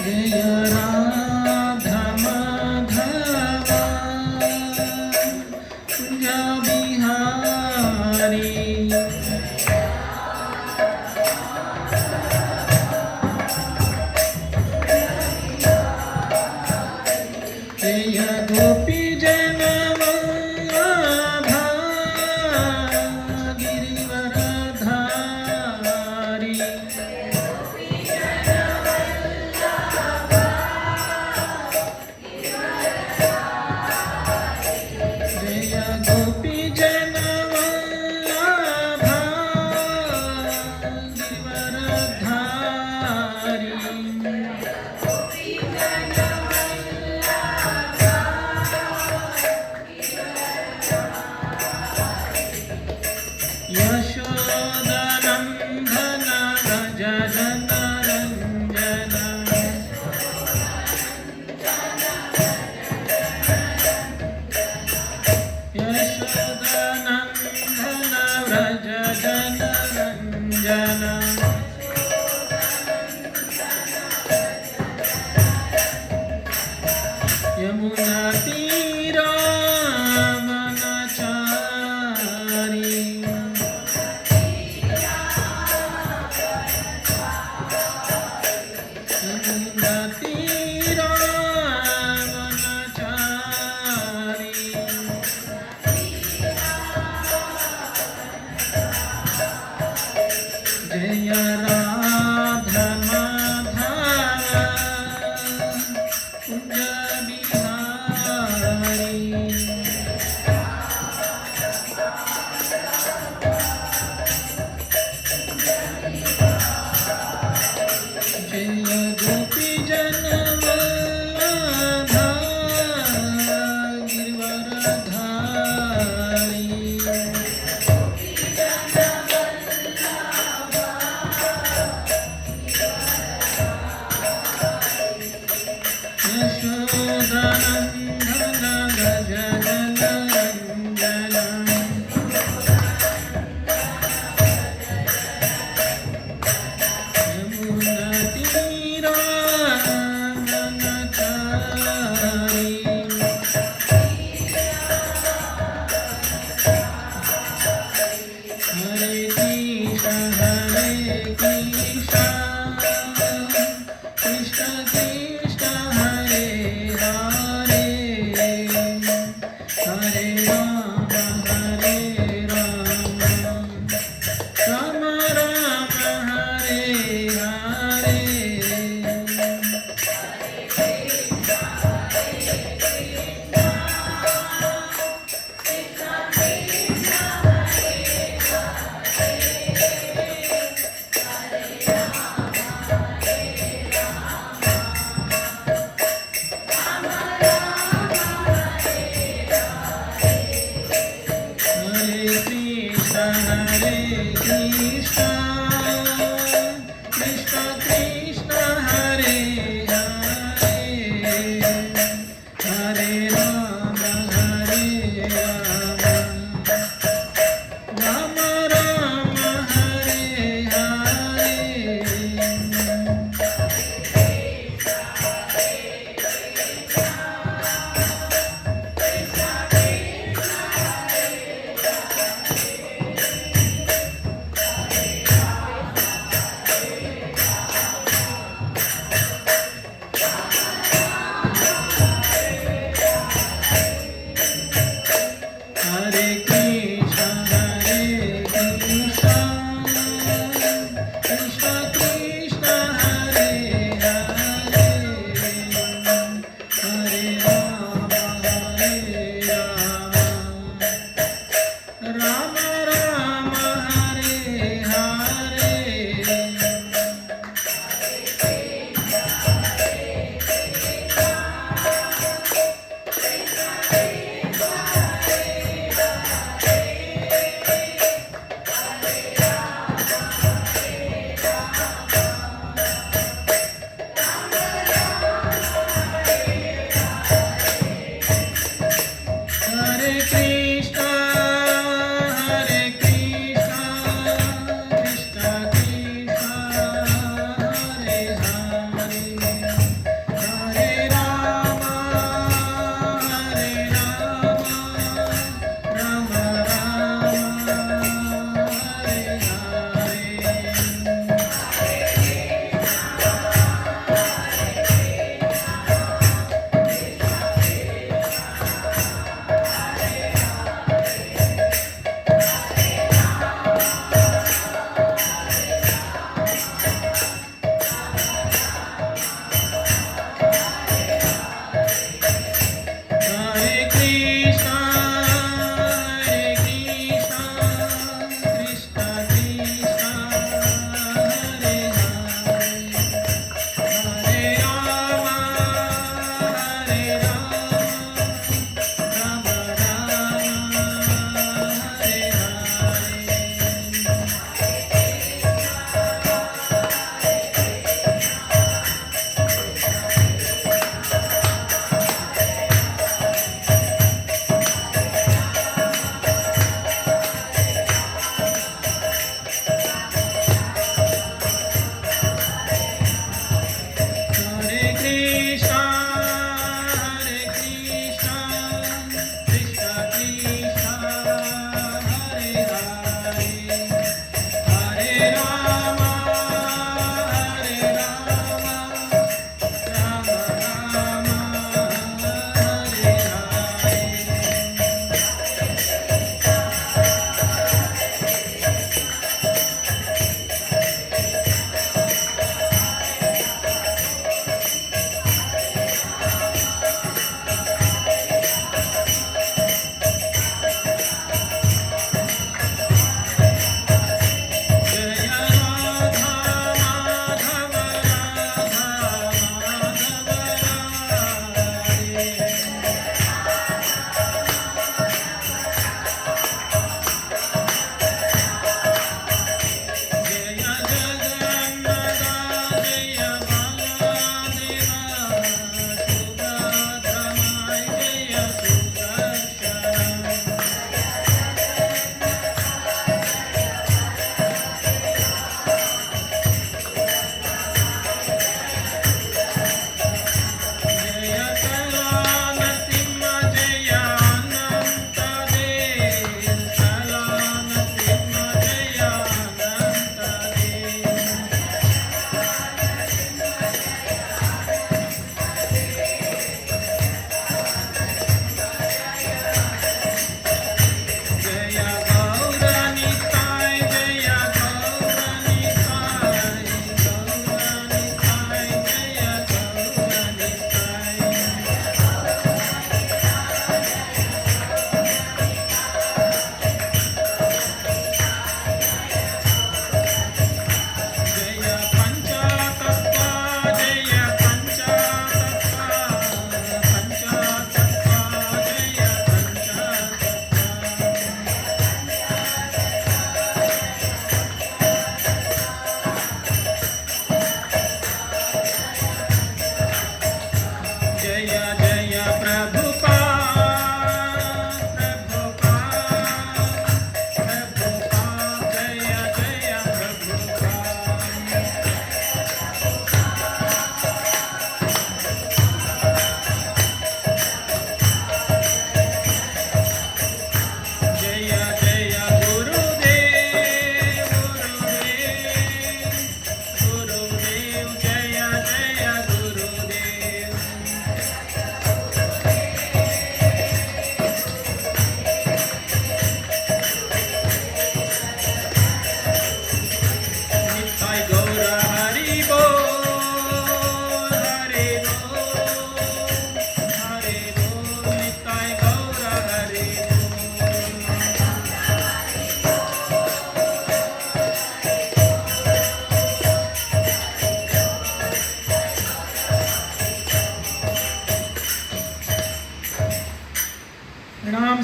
जय राधा माधवा कुंज बिहारी जय गोपी जन वल्लभा गिरिवरधारी जय गोपी जन वल्लभा गिरिवरधारी यशोदनन्दन व्रज जनरञ्जन यशोदनन्दन व्रज जनरञ्जन यमुनातीरावनचारी जय राधा माधवा कुंज बिहारी जय गोपी जन वल्लभा गिरिवरधारी यशोदनन्दन व्रज जनरञ्जन यमुनातीरावनचारी हरे कृष्ण कृष्ण कृष्ण हरे हरे हरे राम राम राम हरे हरे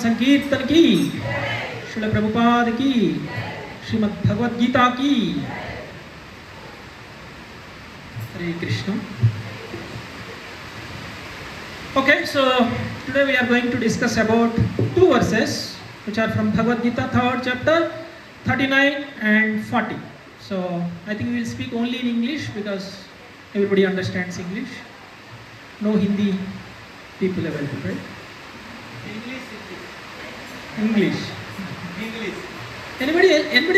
संकीर्तन की, श्रील प्रभुपाद की, श्रीमद् भगवद गीता की। हरे Krishna. Okay, so today we are going to discuss about two verses which are from Bhagavad Gita, 3rd chapter, 39 and 40. So I think we will speak only in English because everybody understands English. No Hindi people available, right? English. Anybody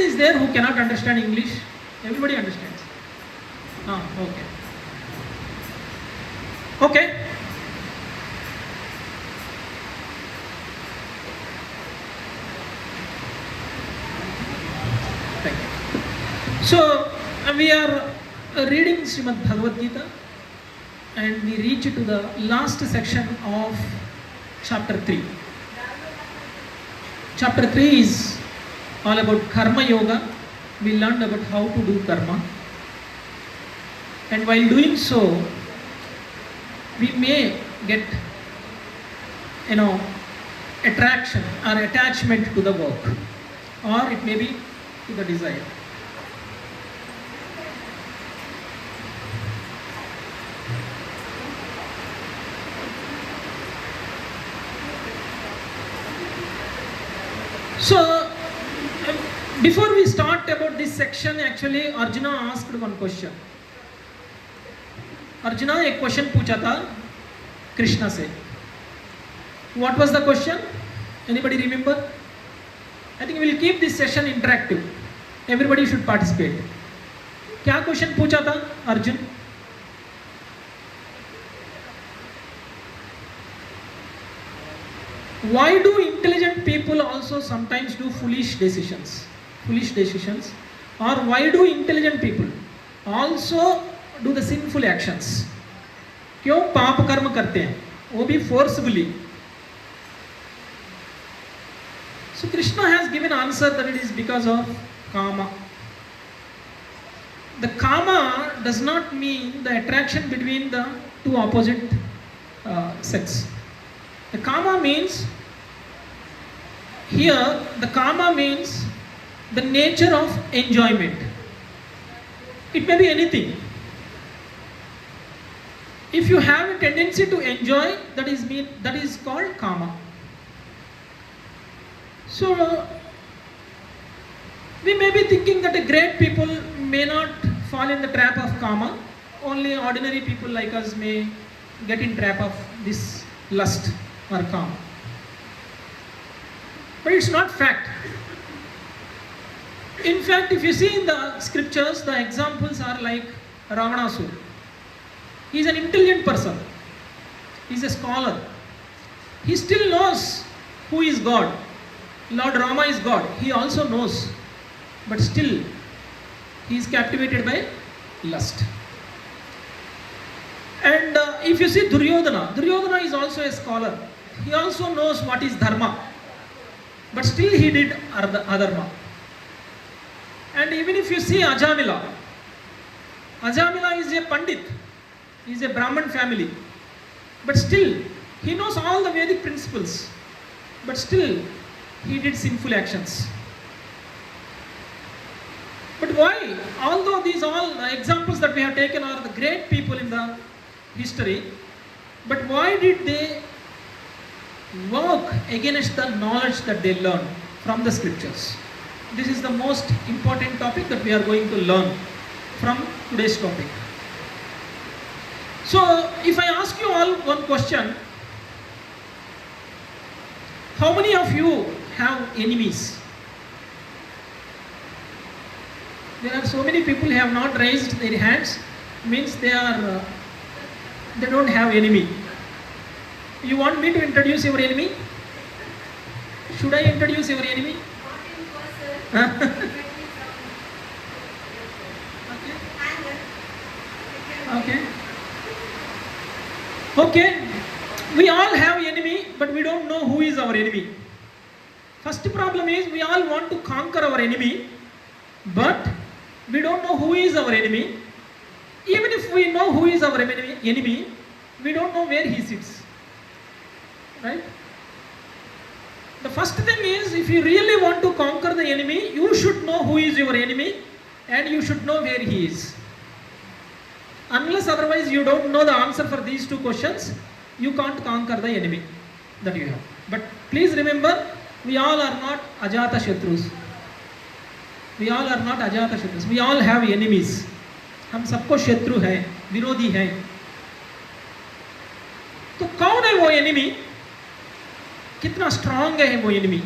is there who cannot understand English? Everybody understands. Ah, okay. Okay. So we are reading Srimad Bhagavad Gita and we reach to the last section of chapter 3. Chapter 3 is all about karma yoga. We learned about how to do karma, and while doing so we may get attraction or attachment to the work, or it may be to the desire. So before we start about this section, actually Arjuna asked one question. Arjuna एक question पूछा था कृष्णा से. What was the question? Anybody remember? I think we will keep this session interactive. Everybody should participate. क्या question पूछा था Arjun? Why do intelligent people also sometimes do foolish decisions? Or why do intelligent people also do the sinful actions? क्यों पाप कर्म करते हैं, वो भी forcibly? So Krishna has given answer that it is because of kama. The kama does not mean the attraction between the two opposite sex. The kama means, here the kama means the nature of enjoyment. It may be anything. If you have a tendency to enjoy, that is called kama. So we may be thinking that a great people may not fall in the trap of kama. Only ordinary people like us may get in trap of this lust or kama. But it's not fact. In fact, if you see in the scriptures, the examples are like Ravanasur. He is an intelligent person. He is a scholar. He still knows who is God. Lord Rama is God. He also knows. But still, he is captivated by lust. And if you see Duryodhana is also a scholar. He also knows what is dharma. But still he did adharma. And even if you see Ajamila is a Pandit. He is a Brahman family. But still, he knows all the Vedic principles. But still, he did sinful actions. But why? Although these all examples that we have taken are the great people in the history, but why did they work against the knowledge that they learned from the scriptures? This is the most important topic that we are going to learn from today's topic. So, if I ask you all one question, how many of you have enemies? There are so many people who have not raised their hands, means they don't have enemy. You want me to introduce your enemy? Should I introduce your enemy? Okay. We all have enemy, but we don't know who is our enemy. First problem is we all want to conquer our enemy, but we don't know who is our enemy. Even if we know who is our enemy, we don't know where he sits. Right? The first thing is, if you really want to conquer the enemy, you should know who is your enemy and you should know where he is. Unless otherwise you don't know the answer for these two questions, you can't conquer the enemy that you have. But please remember, we all are not Ajata Shatrus. We all are not Ajata Shatrus. We all have enemies. हम सबको शत्रु है, विरोधी है. तो कौन है वो enemy? कितना strong है वो enemy?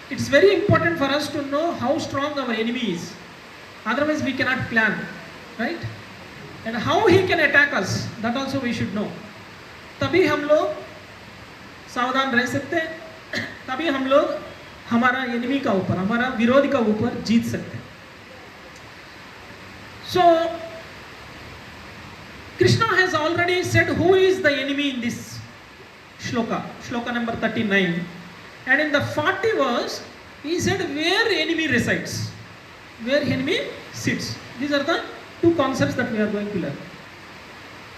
It's very important for us to know how strong our enemy is. Otherwise we cannot plan, right? And how he can attack us, that also we should know. तभी हम लोग सावधान रह सकते हैं, तभी हम लोग हमारा एनिमी का ऊपर, हमारा विरोधी का ऊपर जीत सकते हैं. So Krishna has already said who is the enemy in this shloka number 39, and in the 40 verse he said where enemy resides, where enemy sits. These are the two concepts that we are going to learn.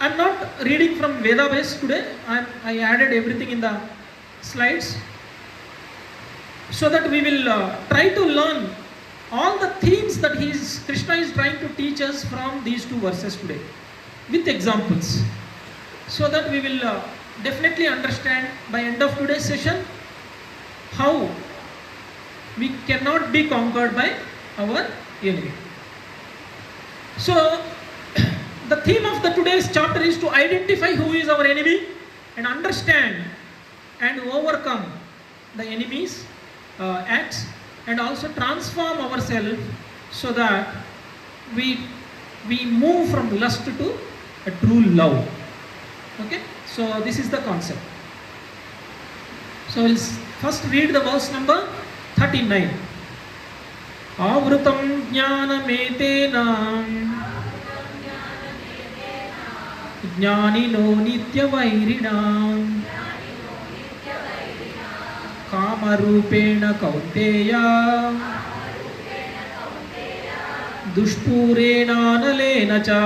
I am not reading from Veda base today. I added everything in the slides so that we will try to learn all the themes that Krishna is trying to teach us from these two verses today with examples, so that we will definitely understand by end of today's session how we cannot be conquered by our enemy. So the theme of the today's chapter is to identify who is our enemy and understand and overcome the enemy's acts, and also transform ourselves so that we move from lust to a true love. Okay, so this is the concept. So we'll first read the verse number 39. Avrutam jnanametena jnanino nityavairinam kamarupena kaunteya dushpurena nalena cha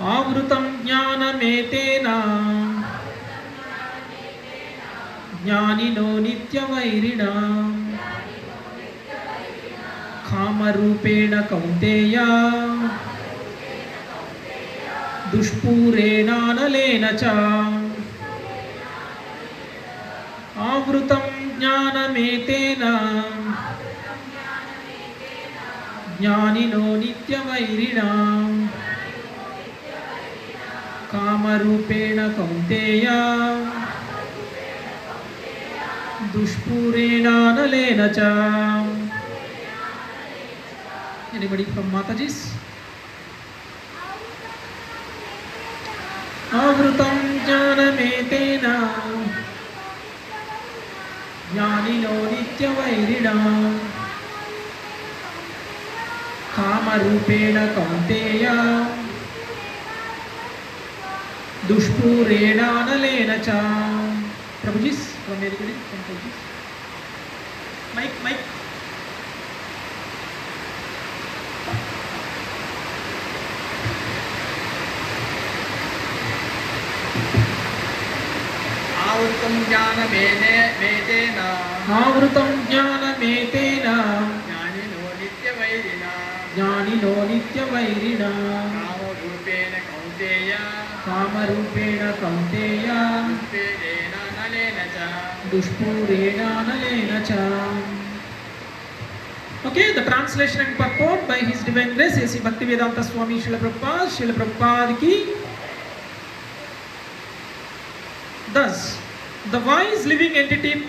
avrutam jnanametena jnanino nityavairinam kamarupena kaunteya dushpurena nalena cha avrutam jnanametena jnanino nityavairinam kamarupena kaunteya dushpurena nalena cha. Anybody from Mataji's? Avrutam jnanametena jnanino nityavairinam kamarupena kaunteya dushpurena nalena cha. Prabhuji's from anybody from Prabhuji's? Mike. आवृतं ज्ञानमेतेन ज्ञानिनो नित्यवैरिणा कामरूपेण कौन्तेय दुष्पूरेण नलेन च. Okay, the translation and purport by His Divine Grace A.C. Bhaktivedanta Swami Srila Prabhupada ki. Thus, the wise living entity,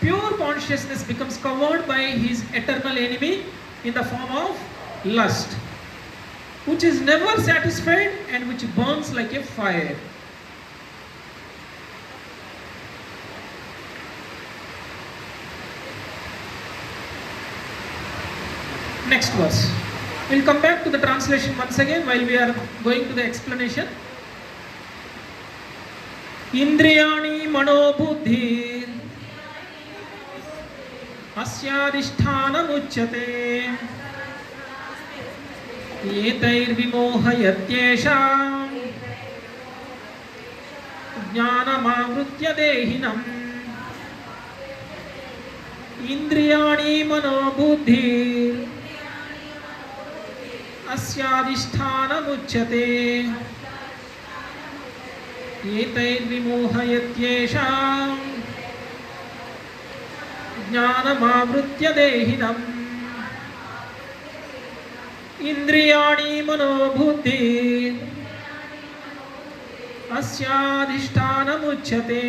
pure consciousness, becomes covered by his eternal enemy in the form of lust, which is never satisfied and which burns like a fire. Next verse. We'll come back to the translation once again while we are going to the explanation. Indriyani manobuddhir asyadhisthana muchyate yetair vimohayatyesha ज्ञानमावृत्य देहिनम् इंद्रियाणि मनोबुद्धिर् अस्याधिष्ठानमुच्यते एतैर्विमोहयत्येषां ज्ञानमावृत्य देहिनम् इंद्रियाणि मनोबुद्धिर् अस्याधिष्ठानमुच्यते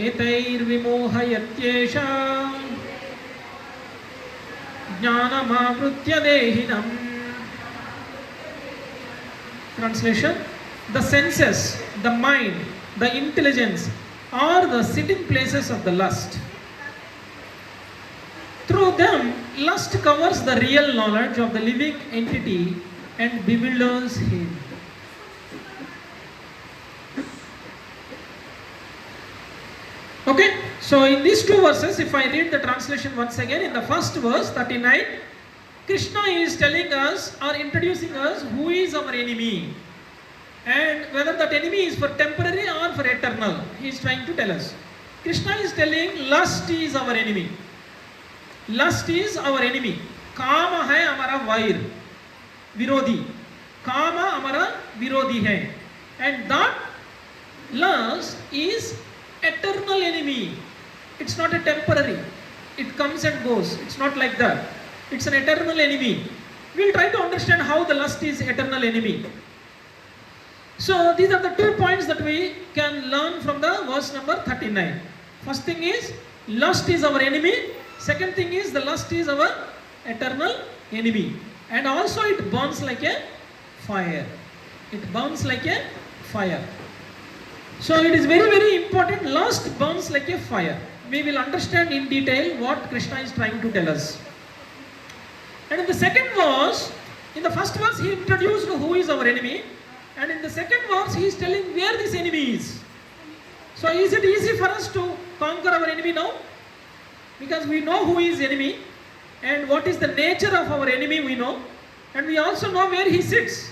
एतैर्विमोहयत्येषां ज्ञानमावृत्य देहिनम्. Translation: the senses, the mind, the intelligence are the sitting places of the lust. Through them, lust covers the real knowledge of the living entity and bewilders him. Okay, so in these two verses, if I read the translation once again, in the first verse 39, Krishna is telling us or introducing us who is our enemy and whether that enemy is for temporary or for eternal. He is trying to tell us. Krishna is telling lust is our enemy. Lust is our enemy. Kama hai hamara vair, virodhi. Kama hamara virodhi hai. And that lust is eternal enemy. It's not a temporary. It comes and goes. It's not like that. It's an eternal enemy. We'll try to understand how the lust is eternal enemy. So these are the 2 points that we can learn from the verse number 39. First thing is lust is our enemy. Second thing is the lust is our eternal enemy. And also it burns like a fire. It burns like a fire. So it is very, very important. Lust burns like a fire. We will understand in detail what Krishna is trying to tell us. And in the second verse, in the first verse he introduced who is our enemy, and in the second verse he is telling where this enemy is. So is it easy for us to conquer our enemy now? Because we know who is enemy and what is the nature of our enemy we know, and we also know where he sits.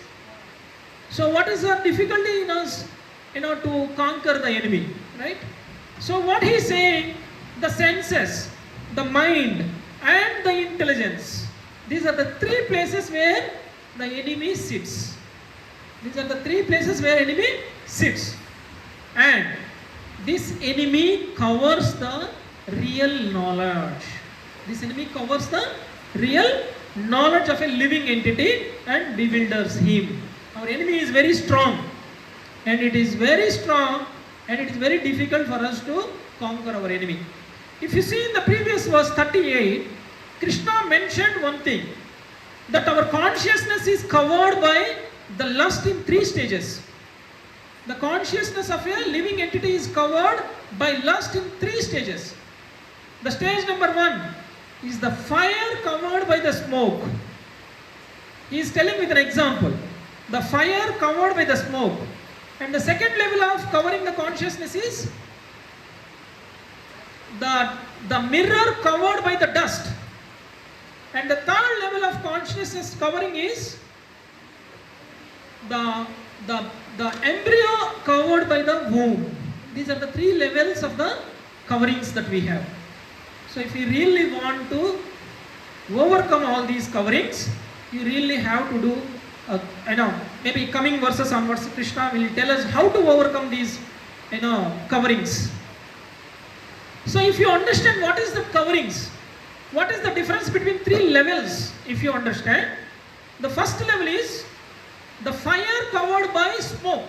So what is the difficulty in us, to conquer the enemy, right? So what he is saying, the senses, the mind and the intelligence, these are the 3 places where the enemy sits. These are the 3 places where enemy sits. And this enemy covers the real knowledge. This enemy covers the real knowledge of a living entity and bewilders him. Our enemy is very strong. And it is very strong and it is very difficult for us to conquer our enemy. If you see in the previous verse 38, Krishna mentioned one thing, that our consciousness is covered by the lust in 3 stages. The consciousness of a living entity is covered by lust in 3 stages. The stage number 1 is the fire covered by the smoke. He is telling with an example, the fire covered by the smoke. And the second level of covering the consciousness is the mirror covered by the dust. And the third level of consciousness covering is the embryo covered by the womb. These are the 3 levels of the coverings that we have. So if you really want to overcome all these coverings, you really have to do maybe coming verses onwards Krishna will tell us how to overcome these coverings. So if you understand what is the coverings, what is the difference between 3 levels, if you understand, the first level is the fire covered by smoke.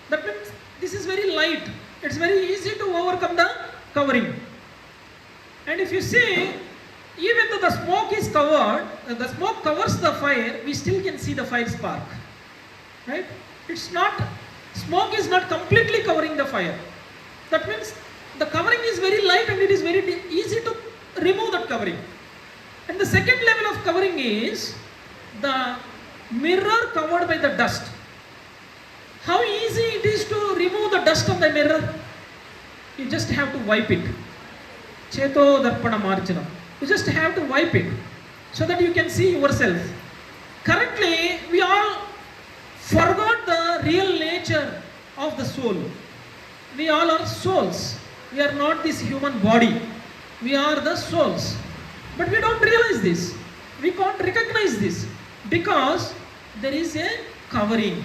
That means this is very light. It's very easy to overcome the covering. And if you see, even though the smoke is covered, the smoke covers the fire, we still can see the fire spark. Right? Smoke is not completely covering the fire. That means the covering is very light and it is very easy to remove that covering. And the second level of covering is the mirror covered by the dust. How easy it is to remove the dust of the mirror? You just have to wipe it. Cheto darpana marjanam. You just have to wipe it so that you can see yourself. Currently, we all forgot the real nature of the soul. We all are souls. We are not this human body. We are the souls. But we don't realize this. We can't recognize this because there is a covering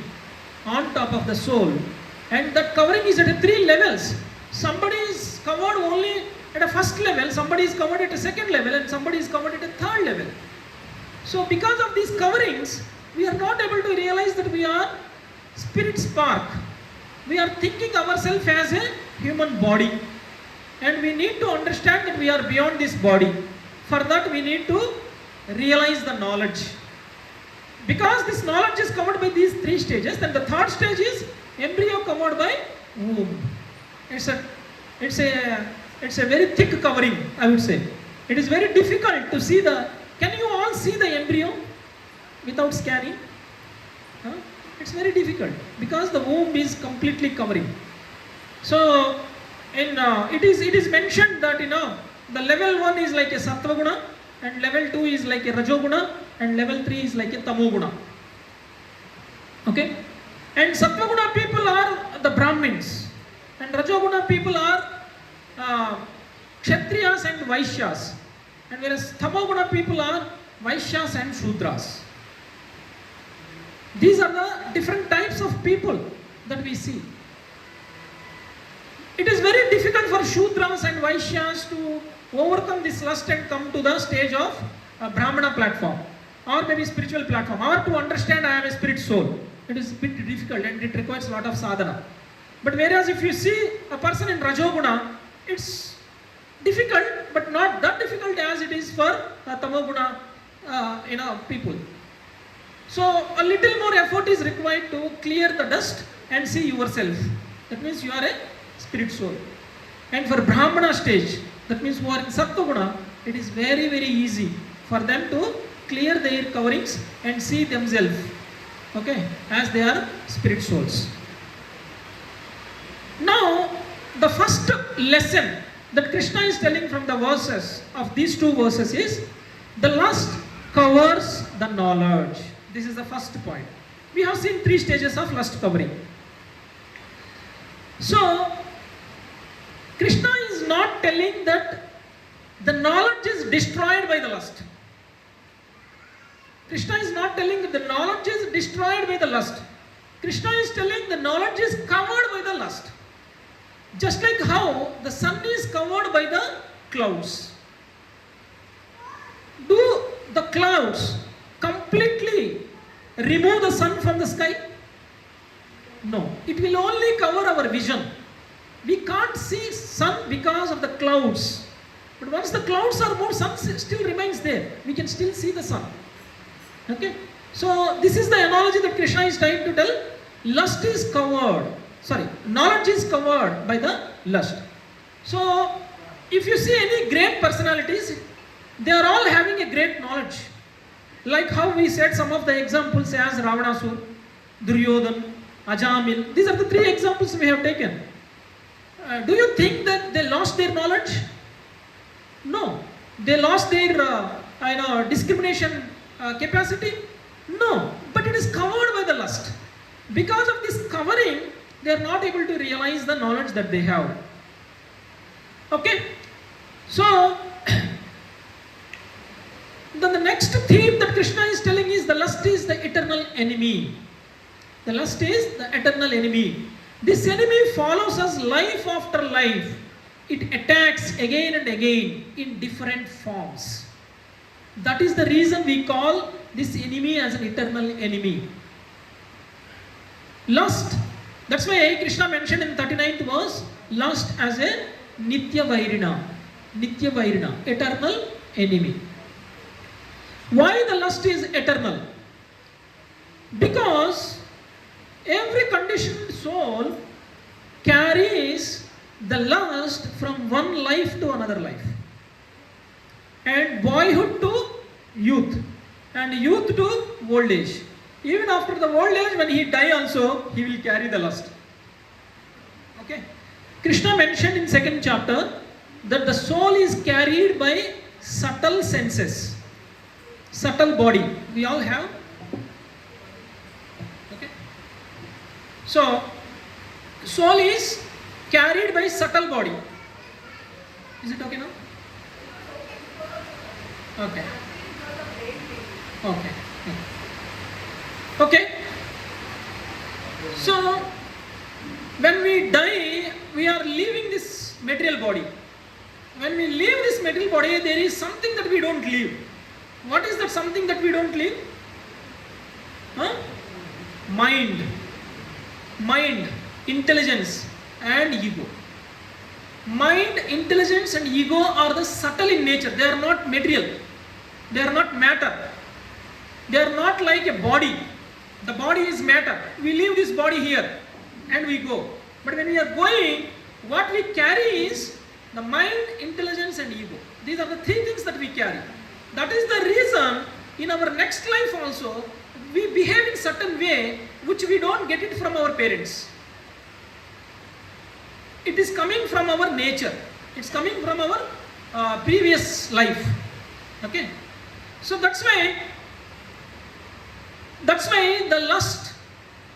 on top of the soul, and that covering is at 3 levels. Somebody is covered only at a first level, somebody is covered at a second level, and somebody is covered at a third level. So because of these coverings, we are not able to realize that we are spirit spark. We are thinking ourselves as a human body, and we need to understand that we are beyond this body. For that we need to realize the knowledge. Because this knowledge is covered by these 3 stages, then the third stage is embryo covered by womb. It's a very thick covering, I would say. It is very difficult to see the. Can you all see the embryo without scanning? Huh? It's very difficult because the womb is completely covering. So, it is mentioned that the level 1 is like a sattva guna, and level 2 is like a rajoguna, and level 3 is like a tamoguna. Okay? And sattva guna people are the Brahmins, and rajoguna people are Kshatriyas and Vaishyas, and whereas tamoguna people are Vaishyas and Shudras. These are the different types of people that we see. It is very difficult for Shudras and Vaishyas to overcome this lust and come to the stage of a Brahmana platform, or maybe spiritual platform, or to understand I am a spirit soul. It is a bit difficult and it requires a lot of sadhana. But whereas if you see a person in Rajoguna, it's difficult, but not that difficult as it is for Tamoguna people. So a little more effort is required to clear the dust and see yourself. That means you are a spirit soul. And for Brahmana stage, that means who are in Sattva-guna, it is very, very easy for them to clear their coverings and see themselves, okay, as they are spirit souls. Now, the first lesson that Krishna is telling from the verses of these 2 verses is the lust covers the knowledge. This is the first point. We have seen 3 stages of lust covering. So, Krishna is not telling that the knowledge is destroyed by the lust. Krishna is not telling that the knowledge is destroyed by the lust. Krishna is telling the knowledge is covered by the lust. Just like how the sun is covered by the clouds. Do the clouds completely remove the sun from the sky? No. It will only cover our vision. We can't see sun because of the clouds. But once the clouds are moved, sun still remains there. We can still see the sun. Okay? So this is the analogy that Krishna is trying to tell. Lust is covered. Knowledge is covered by the lust. So if you see any great personalities, they are all having a great knowledge. Like how we said some of the examples as Ravanasur, Duryodhan, Ajamil. These are the 3 examples we have taken. Do you think that they lost their knowledge? No. They lost their discrimination capacity? No. But it is covered by the lust. Because of this covering, they are not able to realize the knowledge that they have. Okay? So, then the next theme that Krishna is telling is the lust is the eternal enemy. The lust is the eternal enemy. This enemy follows us life after life. It attacks again and again in different forms. That is the reason we call this enemy as an eternal enemy. Lust, that's why Krishna mentioned in 39th verse, lust as a Nitya Vairina, eternal enemy. Why the lust is eternal? Because every conditioned soul carries the lust from one life to another life, and boyhood to youth, and youth to old age. Even after the old age, when he die also, he will carry the lust. Okay? Krishna mentioned in 2nd chapter that the soul is carried by subtle senses, subtle body. We all have. Okay? So, soul is carried by subtle body. Is it okay now? Okay. Okay. Okay. So, when we die, we are leaving this material body. When we leave this material body, there is something that we don't leave. What is that something that we don't leave? Mind, intelligence and ego. Mind, intelligence and ego are the subtle in nature. They are not material. They are not matter. They are not like a body. The body is matter. We leave this body here and we go. But when we are going, what we carry is the mind, intelligence and ego. These are the three things that we carry. That is the reason in our next life also we behave in certain way which we don't get it from our parents. It is coming from our nature. It's coming from our previous life. Okay. So that's why the lust,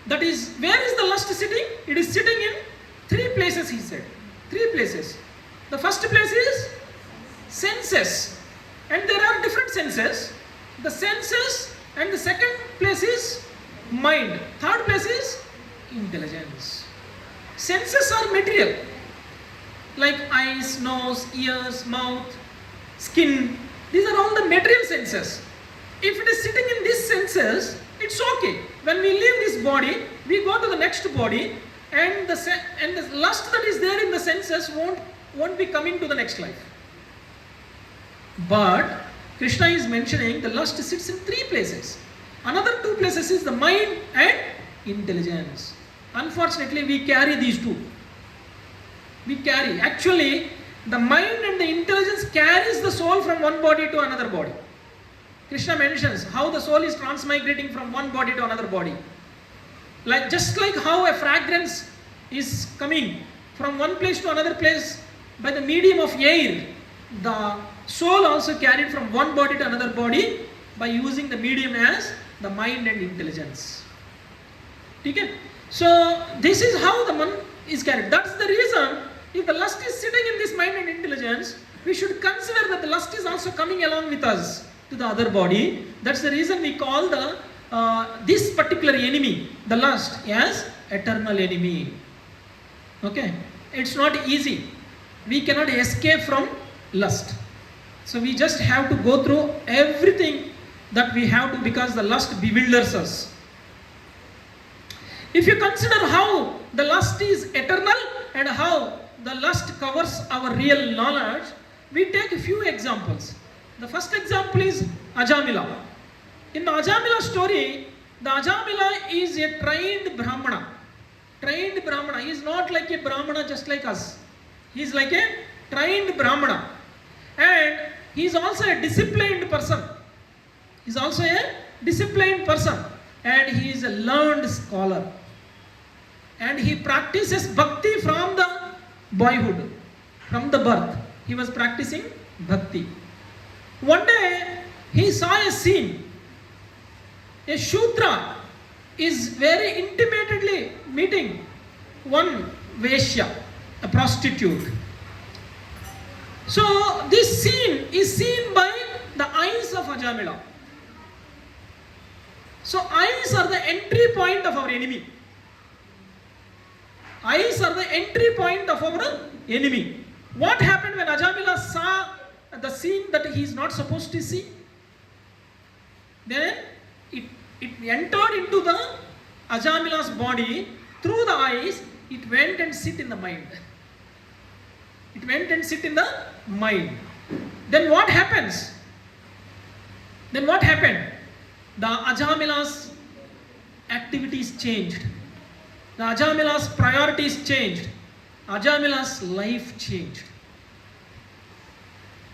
that is, where is the lust sitting? It is sitting in three places, he said. Three places. The first place is senses. And there are different senses. The senses, and the second place is mind. Third place is intelligence. Senses are material. Like eyes, nose, ears, mouth, skin. These are all the material senses. If it is sitting in these senses, it's okay. When we leave this body, we go to the next body, and the lust that is there in the senses won't be coming to the next life. But Krishna is mentioning the lust sits in three places. Another two places is the mind and intelligence. Unfortunately, we carry these two. We carry. Actually, the mind and the intelligence carries the soul from one body to another body. Krishna mentions how the soul is transmigrating from one body to another body. Just like how a fragrance is coming from one place to another place by the medium of air, the soul also carried from one body to another body by using the medium as the mind and intelligence. Okay? So this is how the man is carried. That's the reason, if the lust is sitting in this mind and intelligence, we should consider that the lust is also coming along with us to the other body. That's the reason we call this particular enemy, the lust, as eternal enemy. Okay? It's not easy. We cannot escape from lust. So we just have to go through everything that we have to, because the lust bewilders us. If you consider how the lust is eternal and how the lust covers our real knowledge, we take a few examples. The first example is Ajamila. In the Ajamila story, the Ajamila is a trained Brahmana. Trained Brahmana. He is not like a Brahmana just like us. He is like a trained Brahmana. And he is also a disciplined person. He is also a disciplined person. And he is a learned scholar. And he practices bhakti from the boyhood, from the birth. He was practicing bhakti. One day, he saw a scene. A Shudra is very intimately meeting one Vaishya, a prostitute. So, this scene is seen by the eyes of Ajamila. So, eyes are the entry point of our enemy. Eyes are the entry point of our enemy. What happened when Ajamila saw the scene that he is not supposed to see? Then it entered into the Ajamila's body through the eyes. It went and sit in the mind. It went and sit in the mind. Then what happens? Then what happened? The Ajamila's activities changed. The Ajamila's priorities changed. Ajamila's life changed.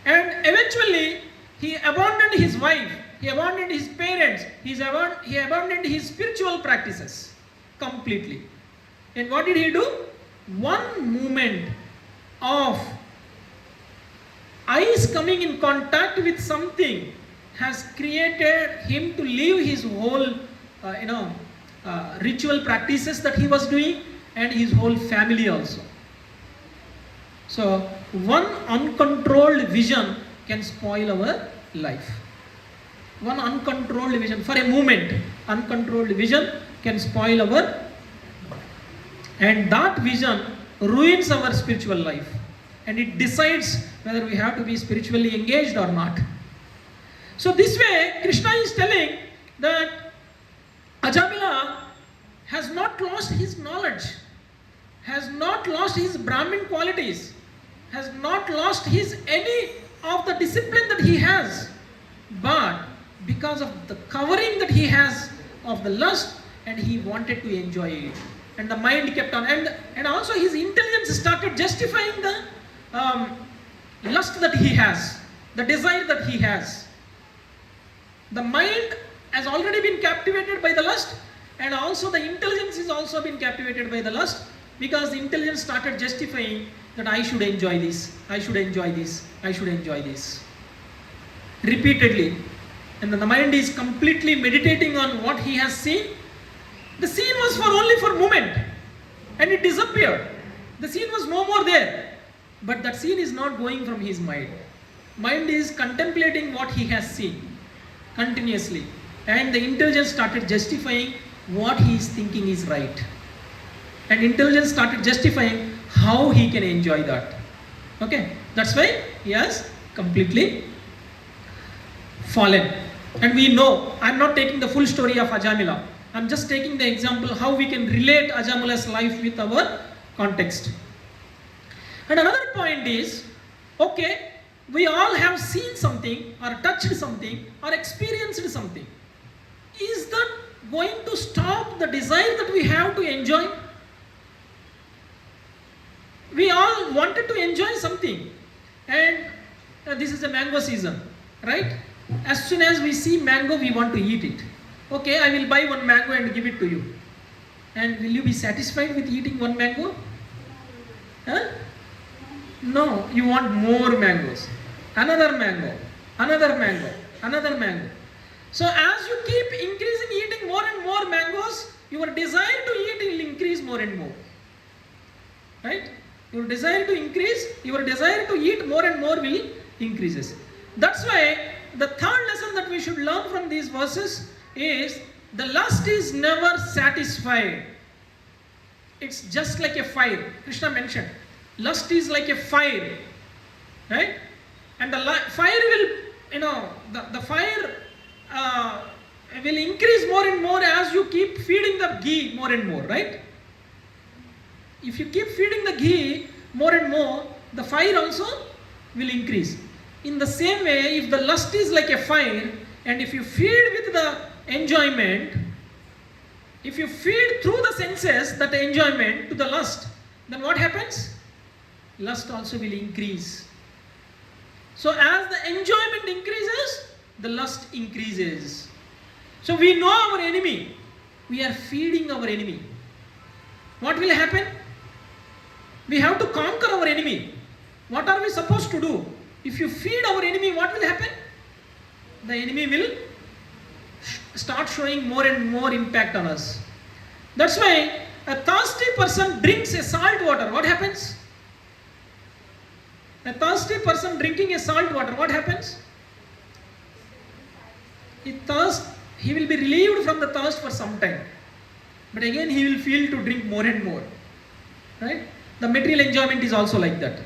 And eventually, he abandoned his wife, he abandoned his parents, he abandoned his spiritual practices completely. And what did he do? One moment of eyes coming in contact with something has created him to leave his whole ritual practices that he was doing, and his whole family also. So one uncontrolled vision can spoil our life. One uncontrolled vision, for a moment, uncontrolled vision can spoil our, and that vision ruins our spiritual life, and it decides whether we have to be spiritually engaged or not. So this way, Krishna is telling that Ajamila has not lost his knowledge, has not lost his Brahmin qualities, has not lost his any of the discipline that he has, but because of the covering that he has of the lust, and he wanted to enjoy it, and the mind kept on, and also his intelligence started justifying the lust that he has, the desire that he has. The mind has already been captivated by the lust, and also the intelligence is also been captivated by the lust, because the intelligence started justifying that I should enjoy this, I should enjoy this, I should enjoy this, repeatedly. And then the mind is completely meditating on what he has seen. The scene was only for a moment, and it disappeared. The scene was no more there, but that scene is not going from his mind. Mind is contemplating what he has seen continuously, and the intelligence started justifying what he is thinking is right, and intelligence started justifying how he can enjoy that. Okay, that's why he has completely fallen. And we know, I'm not taking the full story of Ajamila, I'm just taking the example how we can relate Ajamila's life with our context. And another point is, okay, we all have seen something or touched something or experienced something. Is that going to stop the desire that we have to enjoy? We all wanted to enjoy something, and this is a mango season, right? As soon as we see mango, we want to eat it. Okay, I will buy one mango and give it to you. And will you be satisfied with eating one mango? Huh? No, you want more mangoes. Another mango, another mango, another mango. So as you keep increasing eating more and more mangoes, your desire to eat will increase more and more. Right? Your desire to increase, your desire to eat more and more will increases. That's why the third lesson that we should learn from these verses is the lust is never satisfied. It's just like a fire. Krishna mentioned, lust is like a fire, right? And the fire will, the fire will increase more and more as you keep feeding the ghee more and more, right? If you keep feeding the ghee more and more, the fire also will increase. In the same way, if the lust is like a fire, and if you feed with the enjoyment, if you feed through the senses that enjoyment to the lust, then what happens? Lust also will increase. So as the enjoyment increases, the lust increases. So we know our enemy. We are feeding our enemy. What will happen? We have to conquer our enemy. What are we supposed to do? If you feed our enemy, what will happen? The enemy will start showing more and more impact on us. That's why a thirsty person drinks a salt water. What happens? A thirsty person drinking a salt water, what happens? He will be relieved from the thirst for some time. But again he will feel to drink more and more. Right? The material enjoyment is also like that.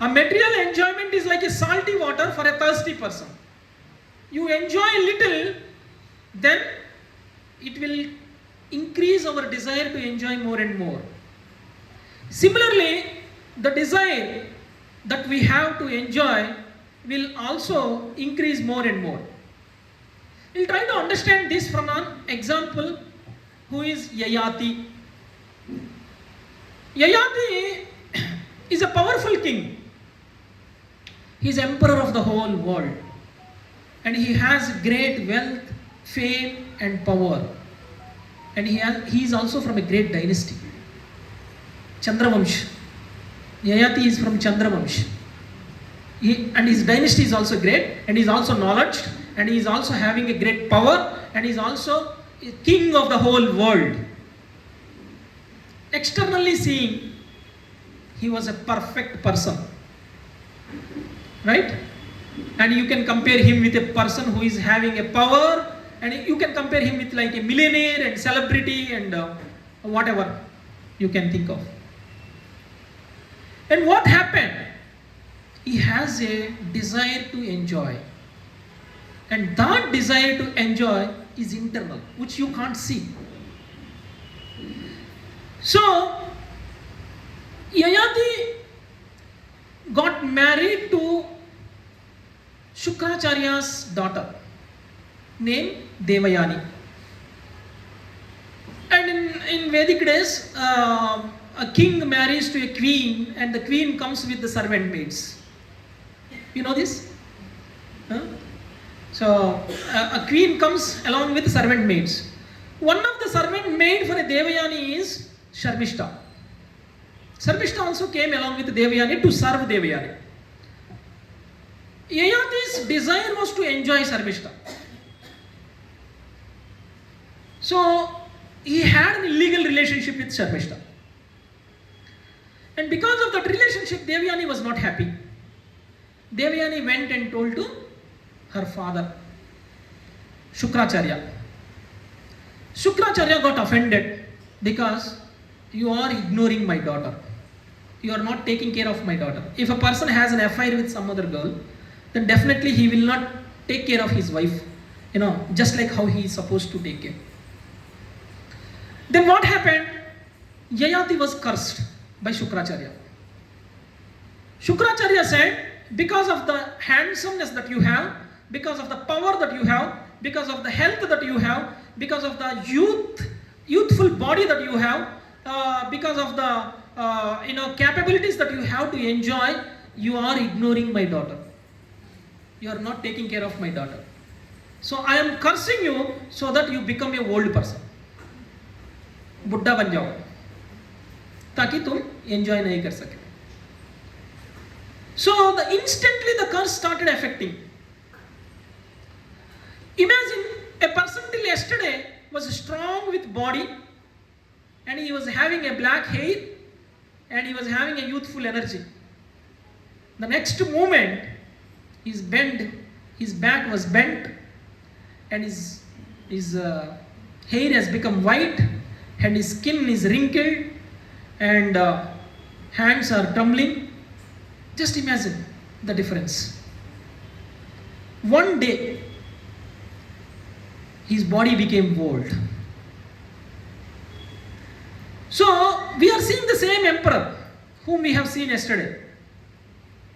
A material enjoyment is like a salty water for a thirsty person. You enjoy little, then it will increase our desire to enjoy more and more. Similarly, the desire that we have to enjoy will also increase more and more. We'll try to understand this from an example who is Yayati. Yayati is a powerful king. He is emperor of the whole world. And he has great wealth, fame and power. And he is also from a great dynasty. Chandravamsh. Yayati is from Chandravamsh. And his dynasty is also great, and he is also knowledge, and he is also having a great power, and he is also king of the whole world. externally seeing, he was a perfect person, right? And you can compare him with a person who is having a power, and you can compare him with like a millionaire and celebrity and whatever you can think of. And what happened? He has a desire to enjoy, and that desire to enjoy is internal, which you can't see. So Yayati got married to Shukracharya's daughter named Devayani. And in Vedic days, a king marries to a queen, and the queen comes with the servant maids. You know this? Huh? So a queen comes along with servant maids. One of the servant maid for a Devayani is Sharmishta. Sharmishta also came along with Devayani to serve Devayani. Yayati's desire was to enjoy Sharmishta. So he had an illegal relationship with Sharmishta. And because of that relationship, Devayani was not happy. Devayani went and told to her father, Shukracharya. Shukracharya got offended because you are ignoring my daughter. You are not taking care of my daughter. If a person has an affair with some other girl, then definitely he will not take care of his wife, just like how he is supposed to take care. Then what happened? Yayati was cursed by Shukracharya. Shukracharya said, because of the handsomeness that you have, because of the power that you have, because of the health that you have, because of the youthful body that you have, because of the capabilities that you have to enjoy, you are ignoring my daughter. You are not taking care of my daughter. So I am cursing you so that you become a old person. बुढ़ा बन जाओ ताकि तुम enjoy नहीं कर सके. So instantly the curse started affecting. Imagine a person till yesterday was strong with body, and he was having a black hair, and he was having a youthful energy. The next moment, his back was bent, and his hair has become white, and his skin is wrinkled, and hands are trembling. Just imagine the difference. One day, his body became old. So, we are seeing the same emperor whom we have seen yesterday.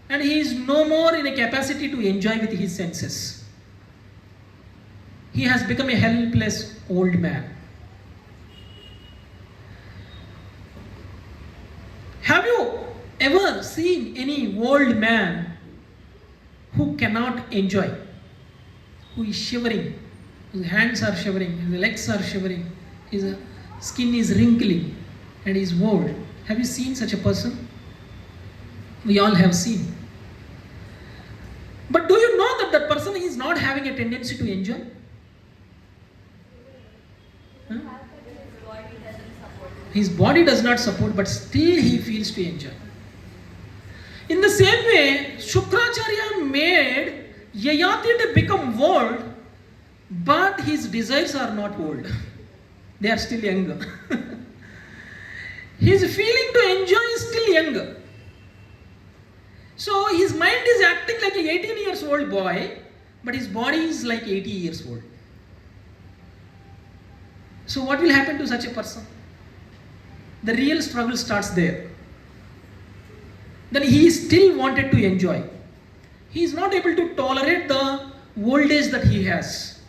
And he is no more in a capacity to enjoy with his senses. He has become a helpless old man. Have you ever seen any old man who cannot enjoy, who is shivering, his hands are shivering, his legs are shivering, his skin is wrinkling, and he is old? Have you seen such a person? We all have seen. But do you know that that person is not having a tendency to enjoy? Huh? His body does not support, but still he feels to enjoy. In the same way, Shukracharya made Yayati to become old, but his desires are not old. They are still younger. His feeling to enjoy is still younger. So his mind is acting like an 18 years old boy, but his body is like 80 years old. So what will happen to such a person? The real struggle starts there. Then he still wanted to enjoy. He is not able to tolerate the old age that he has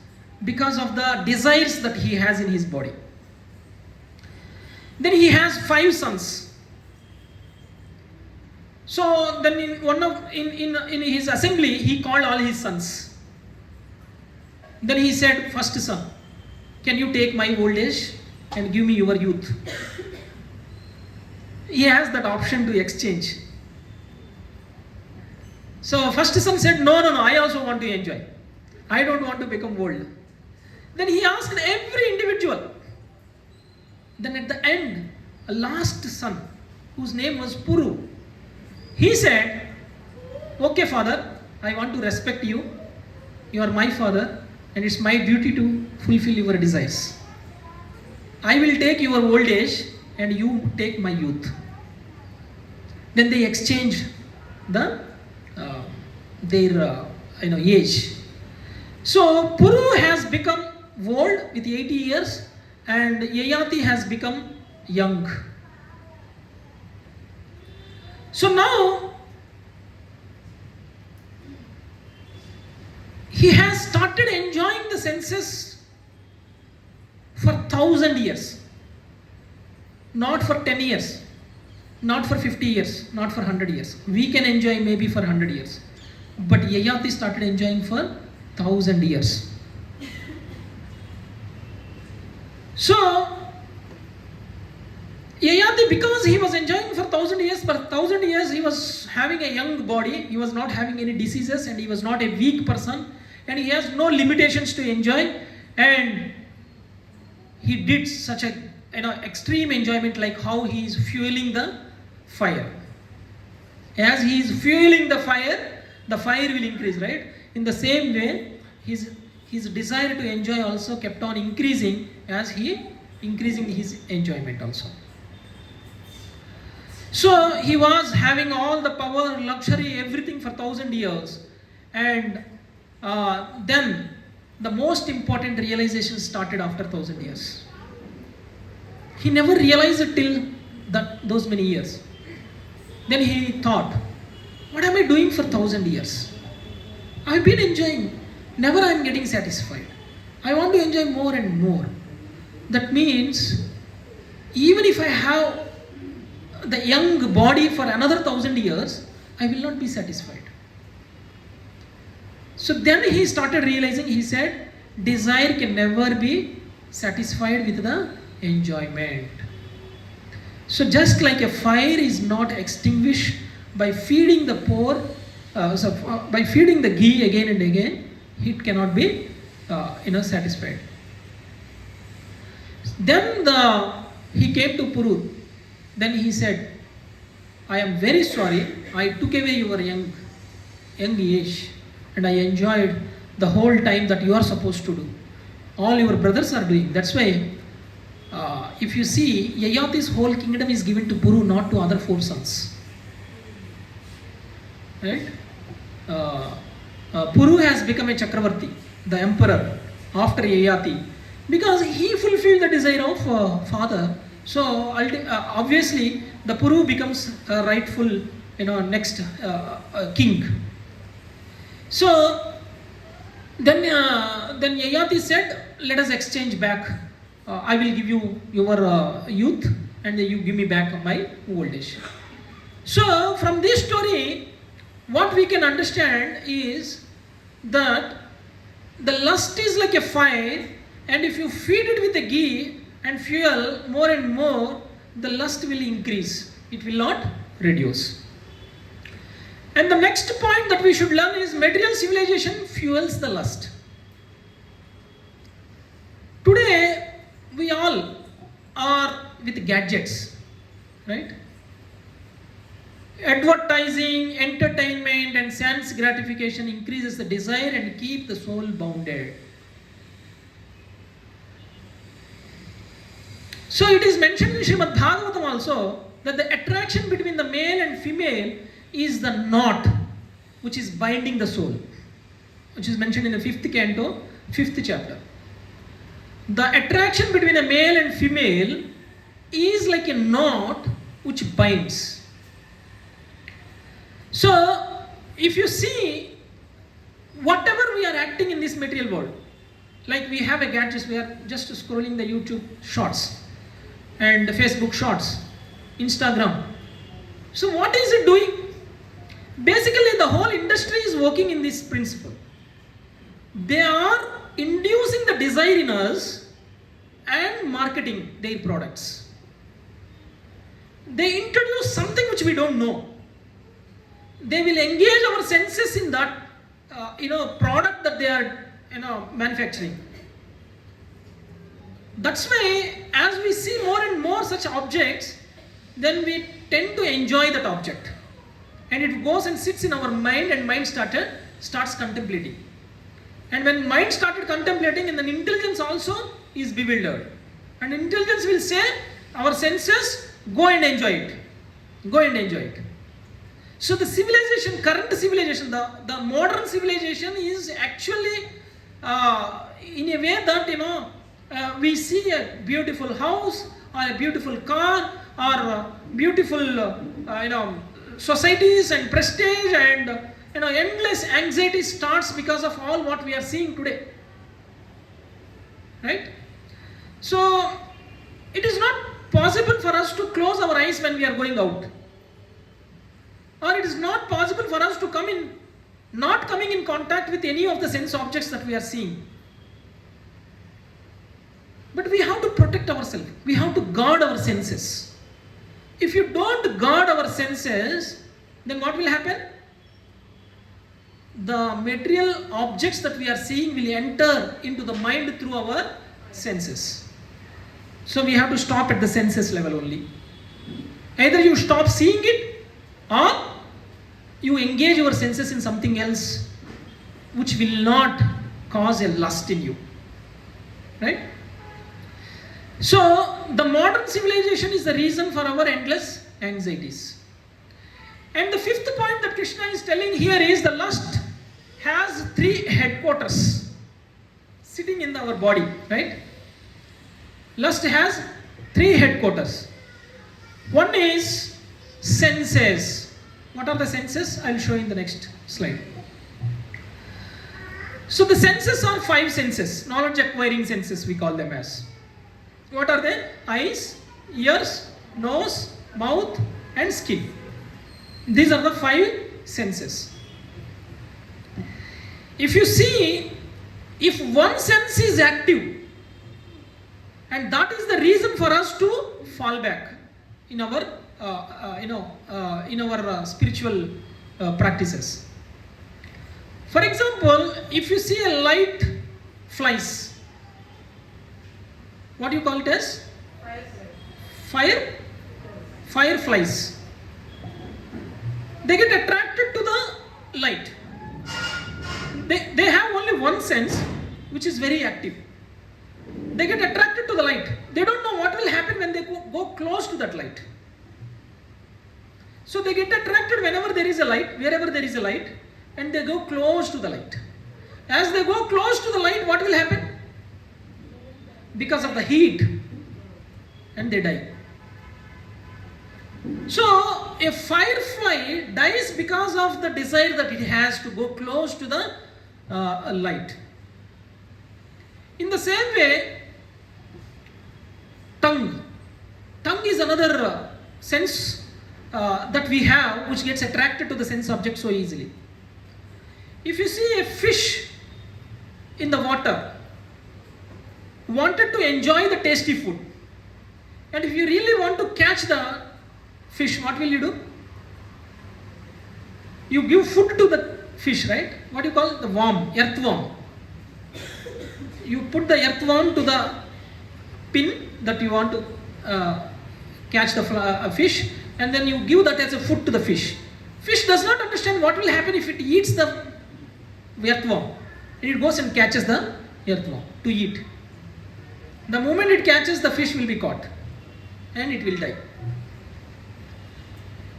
because of the desires that he has in his body. Then he has 5 sons. So then in his assembly, he called all his sons. Then he said, first son, can you take my old age and give me your youth? He has that option to exchange. So first son said, no, I also want to enjoy. I don't want to become old. Then he asked every individual. Then at the end, last son, whose name was Puru, he said, okay father, I want to respect you. You are my father and it's my duty to fulfill your desires. I will take your old age and you take my youth. Then they exchanged their age. So Puru has become old with 80 years and Yayati has become young. So now he has started enjoying the senses for 1,000 years, not for 10 years, not for 50 years, not for 100 years. We can enjoy maybe for 100 years, but Yayati started enjoying for 1,000 years. So Yayati, because he was enjoying for 1,000 years, for 1,000 years he was having a young body, he was not having any diseases and he was not a weak person and he has no limitations to enjoy, and he did such a extreme enjoyment, like how he is fueling the fire. As he is fueling the fire will increase, right? In the same way, his desire to enjoy also kept on increasing as he increasing his enjoyment also. So he was having all the power, luxury, everything for 1,000 years, and then the most important realization started after 1,000 years. He never realized it till those many years. Then he thought, what am I doing for 1,000 years? I've been enjoying, never I am getting satisfied. I want to enjoy more and more. That means, even if I have the young body for another 1,000 years, I will not be satisfied. So then he started realizing, he said, desire can never be satisfied with the enjoyment. So just like a fire is not extinguished by feeding the poor, by feeding the ghee again and again, it cannot be satisfied. Then he came to Puru. Then he said, I am very sorry, I took away your young age and I enjoyed the whole time that you are supposed to do. All your brothers are doing. That's why if you see, Yayati's whole kingdom is given to Puru, not to other 4 sons. Right? Puru has become a Chakravarti, the emperor, after Yayati, because he fulfilled the desire of father. So obviously the Puru becomes a rightful next king. So then Yayati said, let us exchange back. I will give you your youth and you give me back my old age. So from this story, what we can understand is that the lust is like a fire, and if you feed it with the ghee and fuel more and more, the lust will increase. It will not reduce. And the next point that we should learn is material civilization fuels the lust. Today, we all are with gadgets, right? Advertising, entertainment and sense gratification increases the desire and keep the soul bounded. So it is mentioned in Srimad Bhagavatam also that the attraction between the male and female is the knot which is binding the soul, which is mentioned in the 5th canto, 5th chapter. The attraction between a male and female is like a knot which binds. So if you see, whatever we are acting in this material world, like we have a gadget, we are just scrolling the YouTube shorts and the Facebook shorts, Instagram. So what is it doing? Basically the whole industry is working in this principle. They are inducing the desire in us and marketing their products. They introduce something which we don't know. They will engage our senses in that product that they are manufacturing. That's why as we see more and more such objects, then we tend to enjoy that object. And it goes and sits in our mind, and mind starts contemplating. And when mind started contemplating, and then intelligence also is bewildered. And intelligence will say, our senses, go and enjoy it. Go and enjoy it. So the civilization, current civilization, the modern civilization is actually in a way that, we see a beautiful house or a beautiful car or beautiful, societies and prestige and, endless anxiety starts because of all what we are seeing today. Right? So it is not possible for us to close our eyes when we are going out. Or it is not possible for us to not coming in contact with any of the sense objects that we are seeing. But we have to protect ourselves. We have to guard our senses. If you don't guard our senses, then what will happen? The material objects that we are seeing will enter into the mind through our senses. So we have to stop at the senses level only. Either you stop seeing it, or you engage your senses in something else which will not cause a lust in you. Right? So the modern civilization is the reason for our endless anxieties. And the fifth point that Krishna is telling here is the lust has 3 headquarters sitting in our body, right? Lust has 3 headquarters. One is senses. What are the senses? I will show you in the next slide. So the senses are 5 senses, knowledge acquiring senses we call them as. What are they? Eyes, ears, nose, mouth and skin. These are the 5 senses. If you see, if one sense is active, and that is the reason for us to fall back in our spiritual practices. For example, if you see a light flies, what do you call it as? Fireflies. They get attracted to the light. They have only one sense which is very active. They get attracted to the light. They don't know what will happen when they go close to that light. So they get attracted whenever there is a light, wherever there is a light, and they go close to the light. As they go close to the light, what will happen? Because of the heat, and they die. So a firefly dies because of the desire that it has to go close to the light. In the same way, tongue is another sense that we have which gets attracted to the sense object so easily. If you see a fish in the water, wanted to enjoy the tasty food, and if you really want to catch the fish, what will you do? You give food to the fish, right? What do you call the worm? Earthworm. You put the earthworm to the pin that you want to catch the fish, and then you give that as a food to the fish. Fish does not understand what will happen if it eats the earthworm. It goes and catches the earthworm to eat. The moment it catches, the fish will be caught and it will die.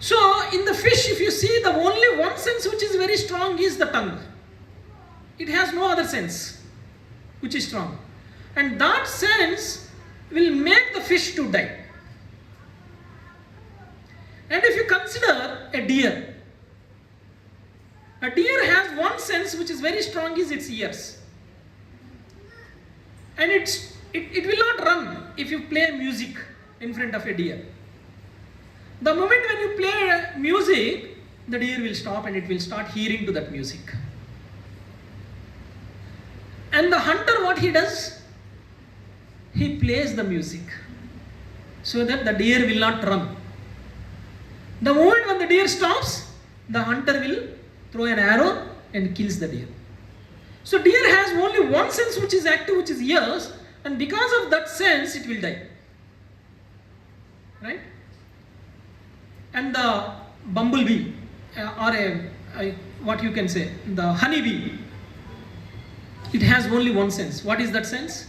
So in the fish, if you see, the only one sense which is very strong is the tongue. It has no other sense which is strong, and that sense will make the fish to die. And if you consider a deer has one sense which is very strong, is its ears, and it will not run if you play music in front of a deer. The moment when you play music, the deer will stop and it will start hearing to that music. And the hunter, what he does? He plays the music so that the deer will not run. The moment when the deer stops, the hunter will throw an arrow and kills the deer. So deer has only one sense which is active, which is ears, and because of that sense it will die. Right? And the bumblebee or what you can say, the honeybee, it has only one sense. What is that sense?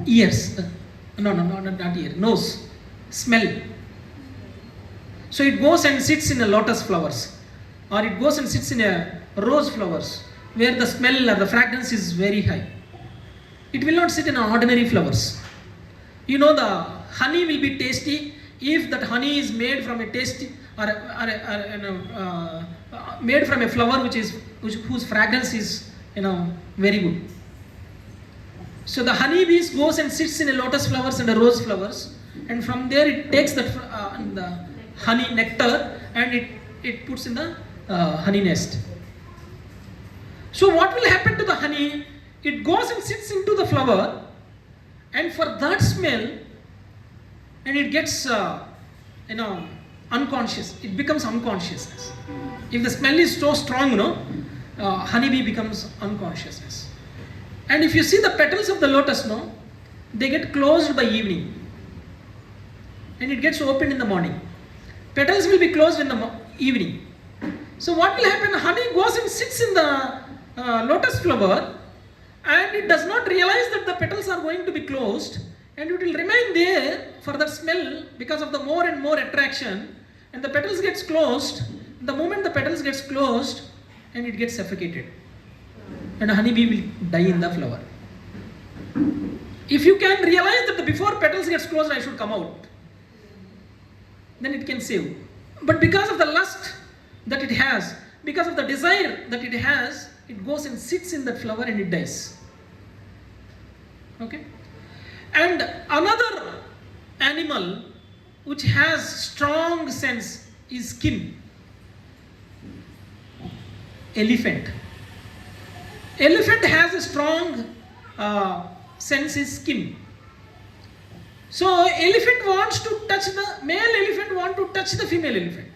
Ears. Not ear. Nose. Smell. So it goes and sits in a lotus flowers, or it goes and sits in a rose flowers, where the smell or the fragrance is very high. It will not sit in ordinary flowers. You know, the honey will be tasty if that honey is made from a tasty made from a flower whose fragrance is very good. So the honeybees goes and sits in a lotus flowers and a rose flowers, and from there it takes the honey nectar and it puts in the honey nest. So what will happen to the honey? It goes and sits into the flower, and for that smell, and it gets unconscious. It becomes unconsciousness. If the smell is so strong, honeybee becomes unconsciousness. And if you see the petals of the lotus, they get closed by evening, and it gets opened in the morning. Petals will be closed in the evening. So what will happen? Honey goes and sits in the lotus flower, and it does not realize that the petals are going to be closed, and it will remain there for that smell because of the more and more attraction, and the petals gets closed. The moment the petals gets closed, and it gets suffocated, and a honeybee will die in the flower. If you can realize that before petals gets closed I should come out, then it can save. But because of the lust that it has, because of the desire that it has, it goes and sits in that flower and it dies. Okay? And another animal which has strong sense is skin. Elephant. Elephant has a strong sense is skin. So elephant wants to touch the male elephant wants to touch the female elephant.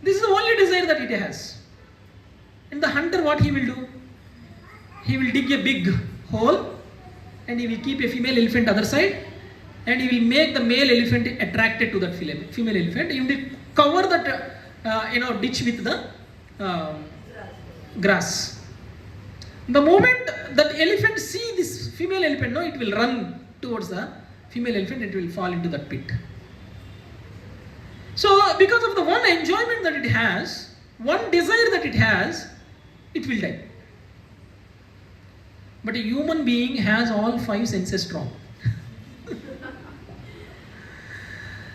This is the only desire that it has. And the hunter, what he will do? He will dig a big hole and he will keep a female elephant other side, and he will make the male elephant attracted to that female elephant. He will cover that ditch with the grass. The moment that elephant see this female elephant, it will run towards the female elephant and it will fall into that pit. So because of the one enjoyment that it has, one desire that it has, it will die. But a human being has all five senses strong.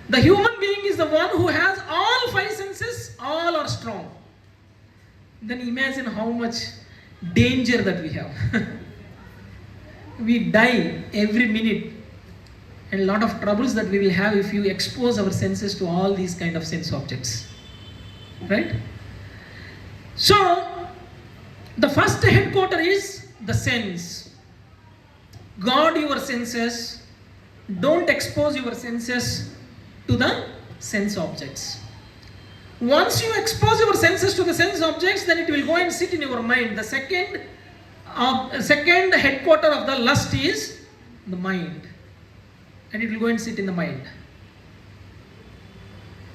The human being is the one who has all five senses, all are strong. Then imagine how much danger that we have. We die every minute, and a lot of troubles that we will have if you expose our senses to all these kind of sense objects. Right? So, the first headquarter is the sense. Guard your senses. Don't expose your senses to the sense objects. Once you expose your senses to the sense objects, then it will go and sit in your mind. The second headquarter of the lust is the mind, and it will go and sit in the mind.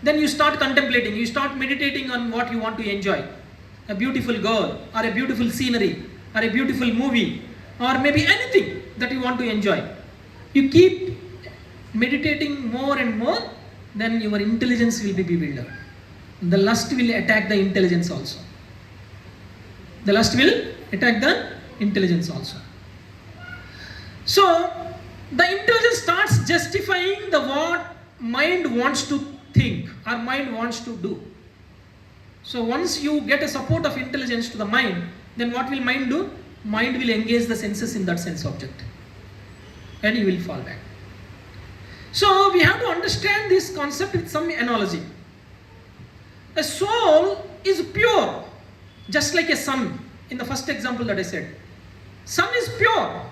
Then you start contemplating, you start meditating on what you want to enjoy. A beautiful girl, or a beautiful scenery, or a beautiful movie, or maybe anything that you want to enjoy. You keep meditating more and more, then your intelligence will be bewildered. The lust will attack the intelligence also. The lust will attack the intelligence also. So, the intelligence starts justifying the what mind wants to think or mind wants to do. So, once you get a support of intelligence to the mind, then what will mind do? Mind will engage the senses in that sense object, and you will fall back. So, we have to understand this concept with some analogy. A soul is pure, just like a sun. In the first example that I said, sun is pure.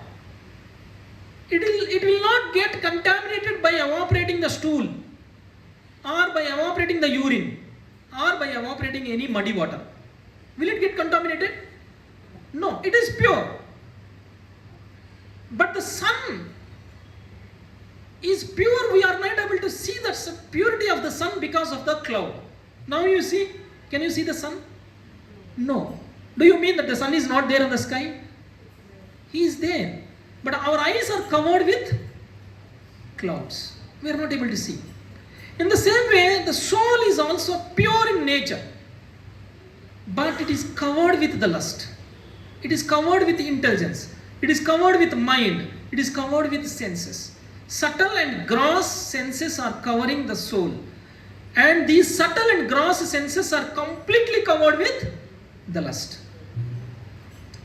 It will not get contaminated by evaporating the stool, or by evaporating the urine, or by evaporating any muddy water. Will it get contaminated? No, it is pure. But the sun is pure, we are not able to see the purity of the sun because of the cloud. Now you see, can you see the sun? No. Do you mean that the sun is not there in the sky? He is there. But our eyes are covered with clouds. We are not able to see. In the same way, the soul is also pure in nature. But it is covered with the lust. It is covered with intelligence. It is covered with mind. It is covered with senses. Subtle and gross senses are covering the soul. And these subtle and gross senses are completely covered with the lust.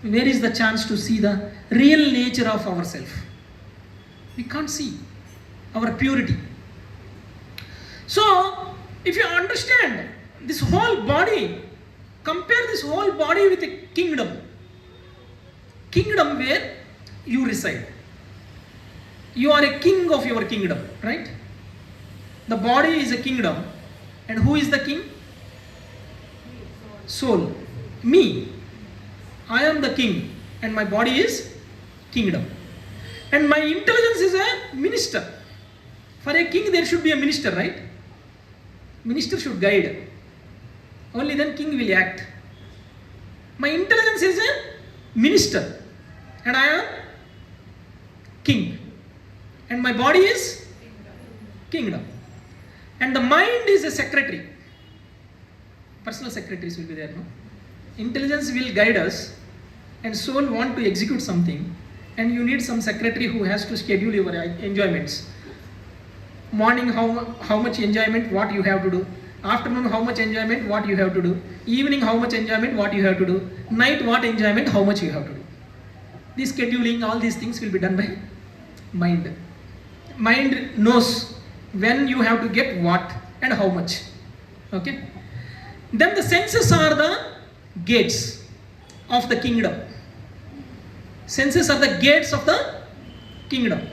Where is the chance to see the real nature of ourselves? We can't see our purity. So, if you understand this whole body, compare this whole body with a kingdom. Kingdom where you reside. You are a king of your kingdom, right? The body is a kingdom. And who is the king? Soul. Me. I am the king. And my body is kingdom. And my intelligence is a minister. For a king there should be a minister, right? Minister should guide. Only then king will act. My intelligence is a minister. And I am king. And my body is kingdom. And the mind is a secretary. Personal secretaries will be there, no? Intelligence will guide us, and soul want to execute something, and you need some secretary who has to schedule your enjoyments. Morning, how much enjoyment, what you have to do. Afternoon, how much enjoyment, what you have to do. Evening, how much enjoyment, what you have to do. Night, what enjoyment, how much you have to do. This scheduling, all these things will be done by mind. Mind knows when you have to get what and how much. Okay. Then the senses are the gates of the kingdom. Senses are the gates of the kingdom.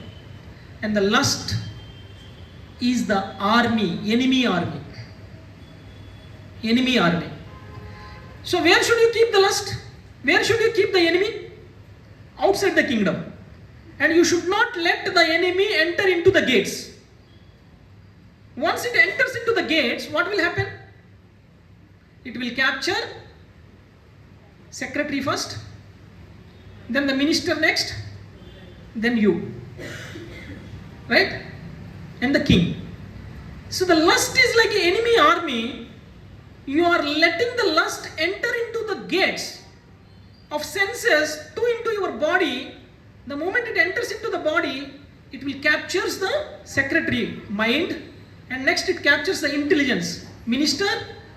And the lust is the army, enemy army. Enemy army. So where should you keep the lust? Where should you keep the enemy? Outside the kingdom. And you should not let the enemy enter into the gates. Once it enters into the gates, what will happen? It will capture secretary first, then the minister next, then you. Right? And the king. So the lust is like an enemy army. You are letting the lust enter into the gates of senses into your body. The moment it enters into the body, it will captures the secretary, mind, and next it captures the intelligence, minister,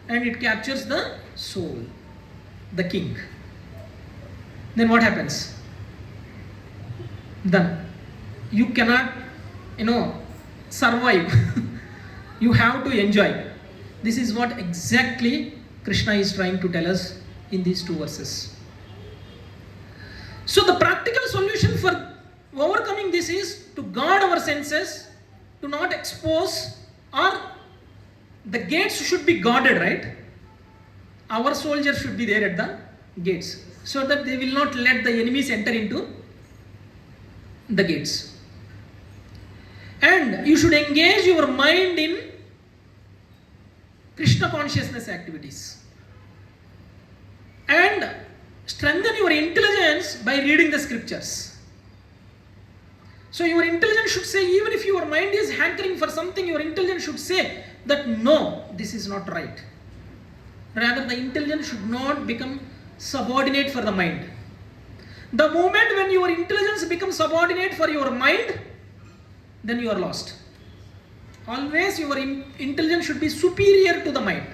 and it captures the soul, the king. Then what happens? Then you cannot, survive. You have to enjoy. This is what exactly Krishna is trying to tell us in these two verses. So the practical solution for overcoming this is to guard our senses, to not expose, or the gates should be guarded, right? Our soldiers should be there at the gates, so that they will not let the enemies enter into the gates. And you should engage your mind in Krishna consciousness activities. And strengthen your intelligence by reading the scriptures. So your intelligence should say, even if your mind is hankering for something, your intelligence should say that no, this is not right. Rather, the intelligence should not become subordinate for the mind. The moment when your intelligence becomes subordinate for your mind, then you are lost. Always your intelligence should be superior to the mind.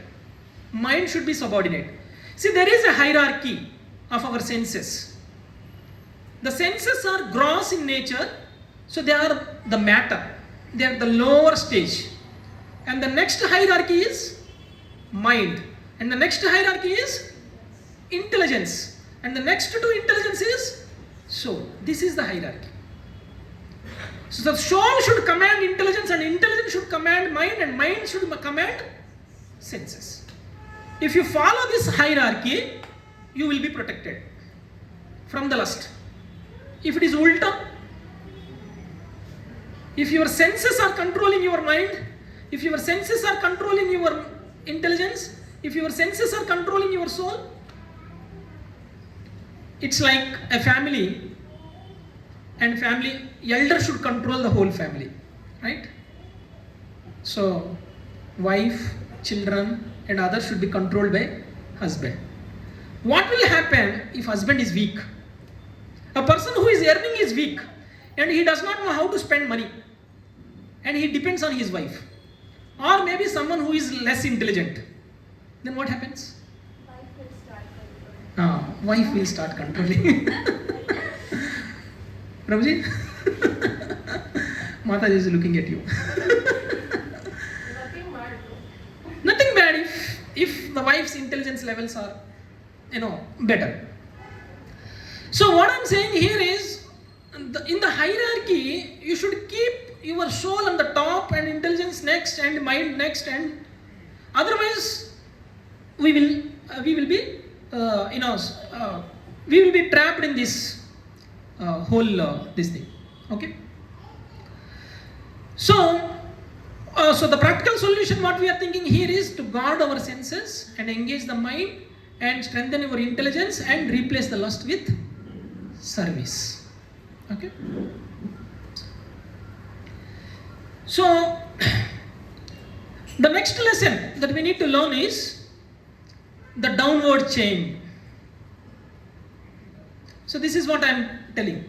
Mind should be subordinate. See, there is a hierarchy of our senses. The senses are gross in nature, so they are the matter. They are the lower stage. And the next hierarchy is mind. And the next hierarchy is intelligence. And the next to intelligence is soul. This is the hierarchy. So the soul should command intelligence, and intelligence should command mind, and mind should command senses. If you follow this hierarchy, you will be protected from the lust. If it is ulta, If your senses are controlling your mind, if your senses are controlling your intelligence, if your senses are controlling your soul, it's like a family, and family elder should control the whole family, right? So wife, children and others should be controlled by husband. What will happen if husband is weak? A person who is earning is weak and he does not know how to spend money and he depends on his wife, or maybe someone who is less intelligent. Then what happens? Wife will start controlling. Prabhuji? Mataji is looking at you. Nothing bad if the wife's intelligence levels are, better. So what I'm saying here is, in the hierarchy, you should keep your soul on the top and intelligence next and mind next, and otherwise we will be trapped in this whole this thing. Okay. So the practical solution what we are thinking here is to guard our senses and engage the mind and strengthen our intelligence and replace the lust with service. Okay. So the next lesson that we need to learn is the downward chain. So this is what I am telling.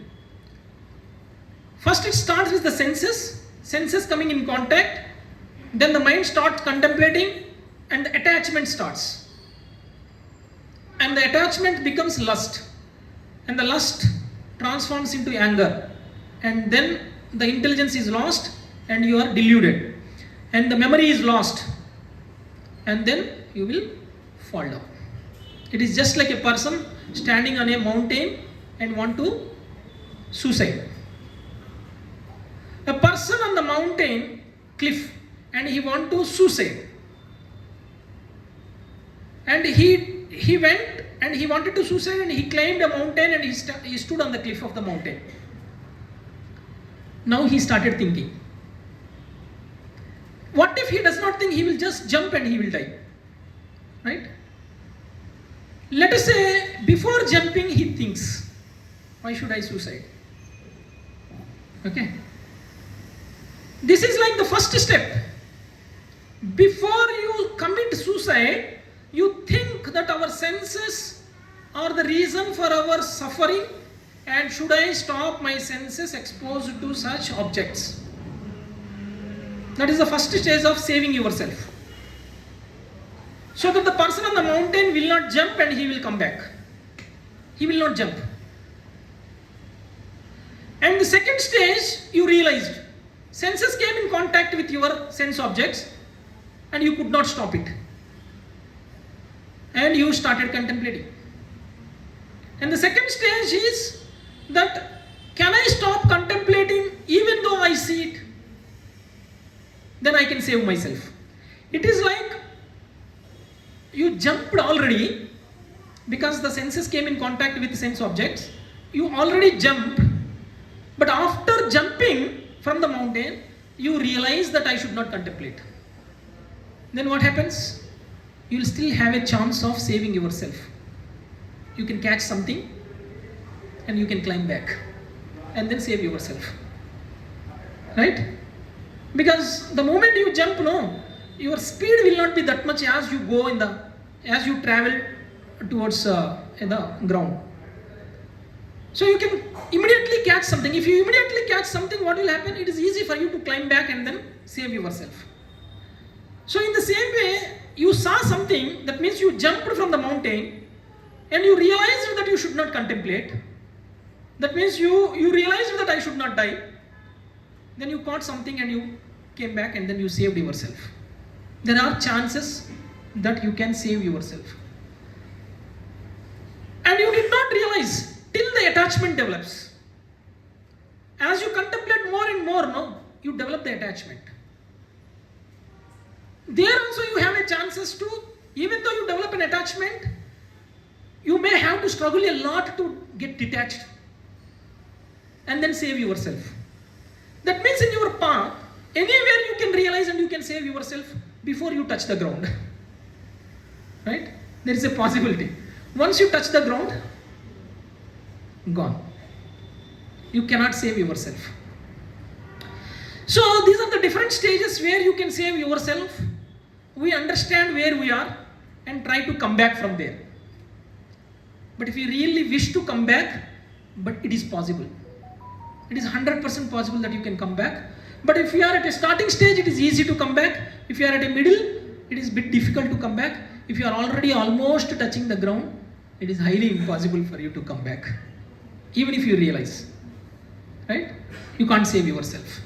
First it starts with the senses coming in contact, then the mind starts contemplating and the attachment starts. And the attachment becomes lust, and the lust transforms into anger, and then the intelligence is lost and you are deluded, and the memory is lost, and then you will fall down. It is just like a person standing on a mountain and want to suicide. A person on the mountain cliff and he want to suicide, and he went and he wanted to suicide and he climbed a mountain and he stood on the cliff of the mountain. Now he started thinking, what if he does not think, he will just jump and he will die, right? Let us say before jumping he thinks, why should I suicide? Okay. This is like the first step. Before you commit suicide, you think that our senses are the reason for our suffering, and should I stop my senses exposed to such objects? That is the first stage of saving yourself. So that the person on the mountain will not jump and he will come back. He will not jump. And the second stage, you realized, senses came in contact with your sense objects and you could not stop it. And you started contemplating. And the second stage is that, can I stop contemplating even though I see it? Then I can save myself. It is like you jumped already because the senses came in contact with sense objects. You already jumped, but after jumping from the mountain, you realize that I should not contemplate. Then what happens? You will still have a chance of saving yourself. You can catch something and you can climb back and then save yourself. Right? Because the moment you jump, your speed will not be that much as you go as you travel towards the ground. So you can immediately catch something. If you immediately catch something, what will happen? It is easy for you to climb back and then save yourself. So in the same way, you saw something, that means you jumped from the mountain and you realized that you should not contemplate. That means you realized that I should not die. Then you caught something and you came back and then you saved yourself. There are chances that you can save yourself. And you did not realize till the attachment develops. As you contemplate more and more, you develop the attachment. There also you have a chances to, even though you develop an attachment, you may have to struggle a lot to get detached and then save yourself. That means in your path, anywhere you can realize and you can save yourself before you touch the ground. Right? There is a possibility. Once you touch the ground, gone. You cannot save yourself. So these are the different stages where you can save yourself. We understand where we are and try to come back from there. But if you really wish to come back, but it is possible. It is 100% possible that you can come back. But if you are at a starting stage, it is easy to come back. If you are at a middle, it is a bit difficult to come back. If you are already almost touching the ground, it is highly impossible for you to come back. Even if you realize. Right? You can't save yourself.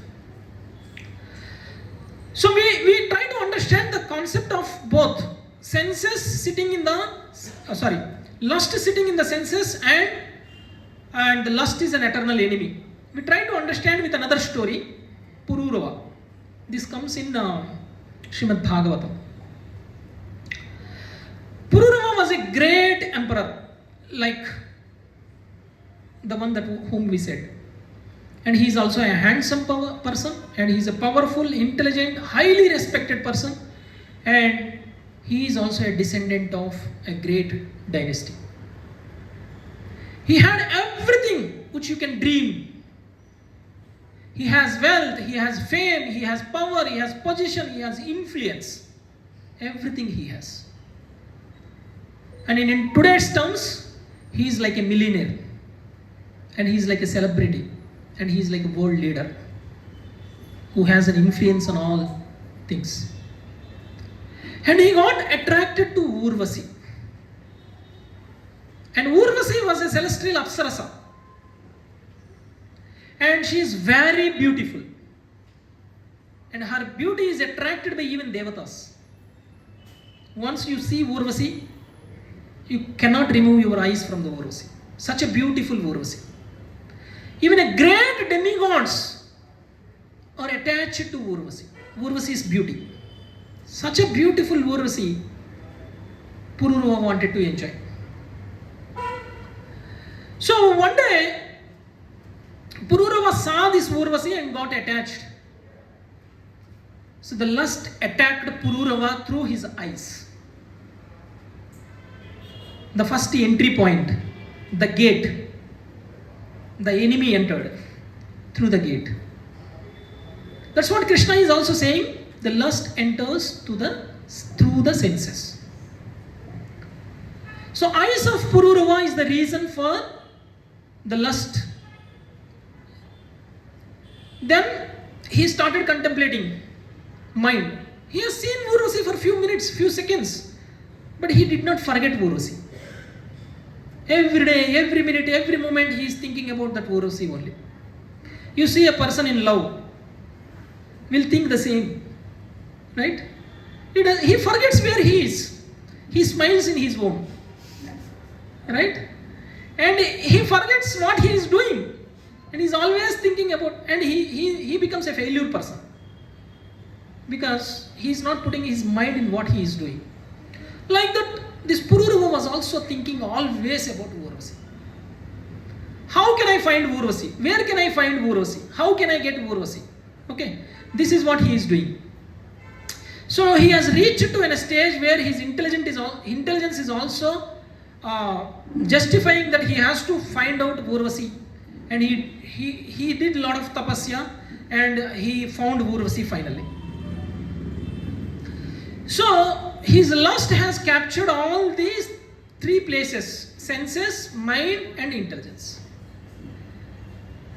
So we try to understand the concept of both senses sitting in the, lust sitting in the senses and the lust is an eternal enemy. We try to understand with another story, Pururava. This comes in Srimad Bhagavatam. Pururava was a great emperor, like the one whom we said. And he is also a handsome person, and he is a powerful, intelligent, highly respected person, and he is also a descendant of a great dynasty. He had everything which you can dream. He has wealth, he has fame, he has power, he has position, he has influence. Everything he has. And in today's terms, he is like a millionaire, and he is like a celebrity. And he is like a world leader who has an influence on all things. And he got attracted to Urvasi. And Urvasi was a celestial Apsarasa. And she is very beautiful. And her beauty is attracted by even Devatas. Once you see Urvasi, you cannot remove your eyes from the Urvasi. Such a beautiful Urvasi. Even a great demigods are attached to Urvasi. Urvasi's beauty. Such a beautiful Urvasi, Pururava wanted to enjoy. So one day, Pururava saw this Urvasi and got attached. So the lust attacked Pururava through his eyes. The first entry point, the gate. The enemy entered through the gate. That's what Krishna is also saying. The lust enters through the senses. So eyes of Pururava is the reason for the lust. Then he started contemplating mind. He has seen Urvasi for few minutes, few seconds, but he did not forget Urvasi. Every day, every minute, every moment he is thinking about that Urvasi only. You see a person in love, will think the same. Right? He forgets where he is. He smiles in his home. Right? And he forgets what he is doing. And he is always thinking about, and he becomes a failure person. Because he is not putting his mind in what he is doing. Like that, this Pururava was also thinking always about Urvasi. How can I find Urvasi? Where can I find Urvasi? How can I get Urvasi? Okay, this is what he is doing. So he has reached to a stage where his intelligence is also justifying that he has to find out Urvasi. And he did a lot of tapasya and he found Urvasi finally. So his lust has captured all these three places: senses, mind and intelligence.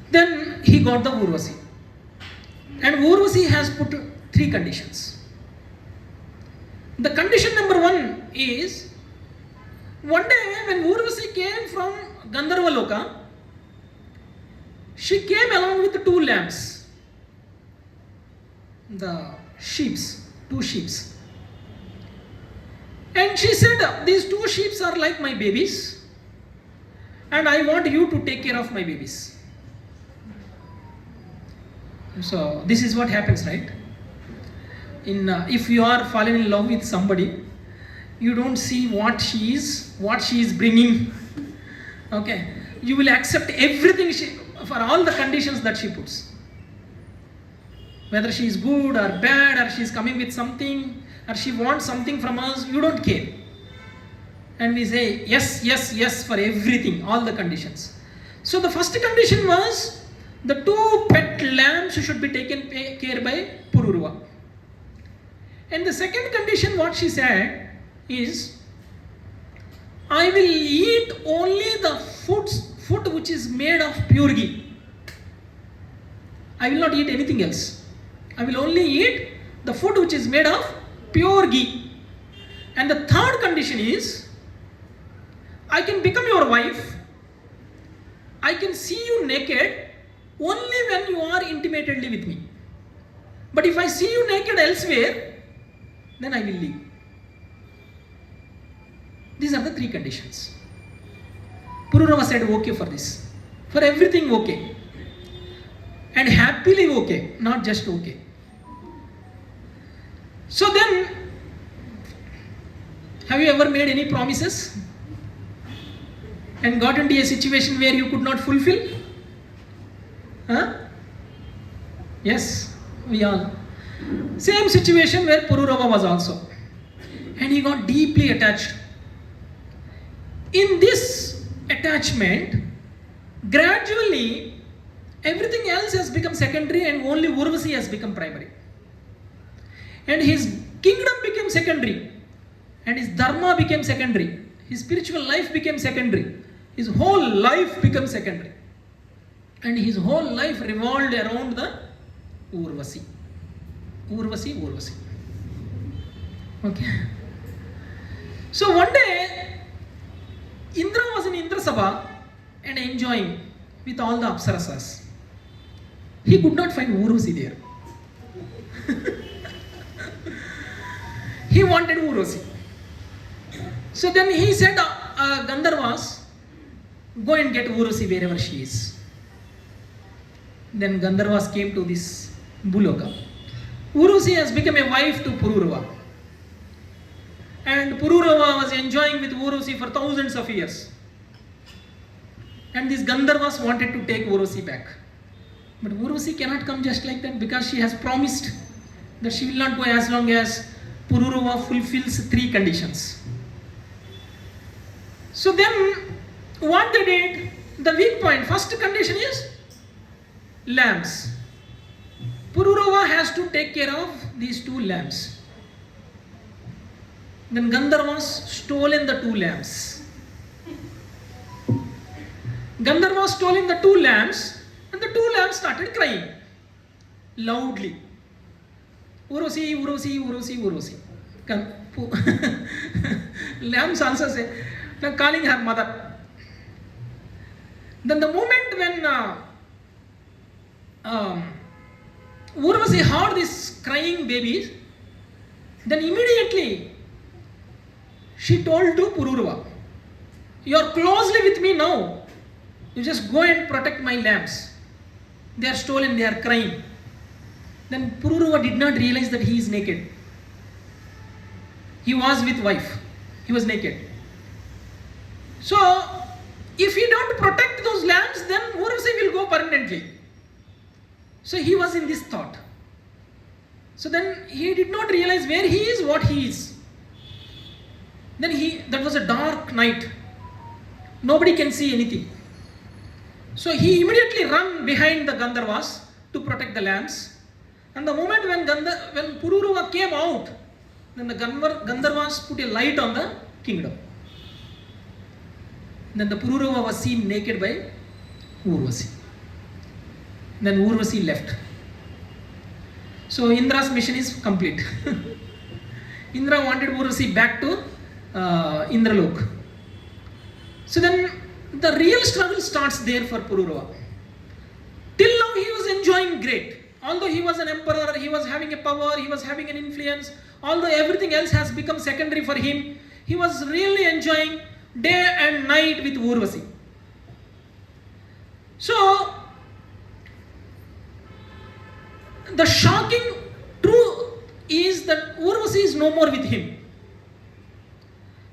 Then he got the Urvasi. And Urvasi has put three conditions. The condition number one is, one day when Urvasi came from Gandharva Loka, she came along with two lambs. The two sheeps. And she said, these two sheep are like my babies and I want you to take care of my babies. So this is what happens, right? If you are fallen in love with somebody, you don't see what she is bringing. Okay, you will accept everything for all the conditions that she puts. Whether she is good or bad, or she is coming with something, or she wants something from us, you don't care. And we say yes, yes, yes for everything, all the conditions. So the first condition was the 2 pet lambs should be taken care by Pururuva. And the second condition what she said is, I will eat only the food which is made of pure ghee. I will not eat anything else. I will only eat the food which is made of pure ghee. And the third condition is, I can become your wife. I can see you naked only when you are intimately with me. But if I see you naked elsewhere, then I will leave. These are the 3 conditions. Pururava said okay for this. For everything okay. And happily okay, not just okay. So then, have you ever made any promises and got into a situation where you could not fulfill? Huh? Yes, we all. Same situation where Pururava was also. And he got deeply attached. In this attachment, gradually, everything else has become secondary and only Urvasi has become primary. And his kingdom became secondary. And his dharma became secondary. His spiritual life became secondary. His whole life became secondary. And his whole life revolved around the Urvasi. Urvasi, Urvasi. Okay. So one day, Indra was in Indra Sabha and enjoying with all the Apsarasas. He could not find Urvasi there. He wanted Urvasi. So then he said, Gandharvas, go and get Urvasi wherever she is. Then Gandharvas came to this Buloka. Urvasi has become a wife to Pururava. And Pururava was enjoying with Urvasi for thousands of years. And these Gandharvas wanted to take Urvasi back. But Urvasi cannot come just like that, because she has promised that she will not go as long as Pururava fulfills 3 conditions. So then, what they did, the weak point, first condition is lambs. Pururava has to take care of these 2 lambs. Then Gandharvas stolen the 2 lambs. Gandharvas stolen the 2 lambs, and the 2 lambs started crying loudly. Urvasi, Urvasi, Urvasi, Urvasi. Lambs also say, calling her mother. Then the moment when Urvasi heard this crying babies, then immediately she told to Pururava, you are closely with me now. You just go and protect my lambs. They are stolen, they are crying. Then Pururava did not realize that he is naked. He was with wife. He was naked. So, if he don't protect those lambs, then Urvasi will go permanently. So he was in this thought. So then he did not realize where he is, what he is. Then that was a dark night. Nobody can see anything. So he immediately ran behind the Gandharvas to protect the lambs. And the moment when Pururava came out, then the Gandharvas put a light on the kingdom. Then the Pururava was seen naked by Urvasi. Then Urvasi left. So Indra's mission is complete. Indra wanted Urvasi back to Indralok. So then the real struggle starts there for Pururava. Till now he was enjoying great. Although he was an emperor, he was having a power, he was having an influence. Although everything else has become secondary for him, he was really enjoying day and night with Urvasi. So the shocking truth is that Urvasi is no more with him.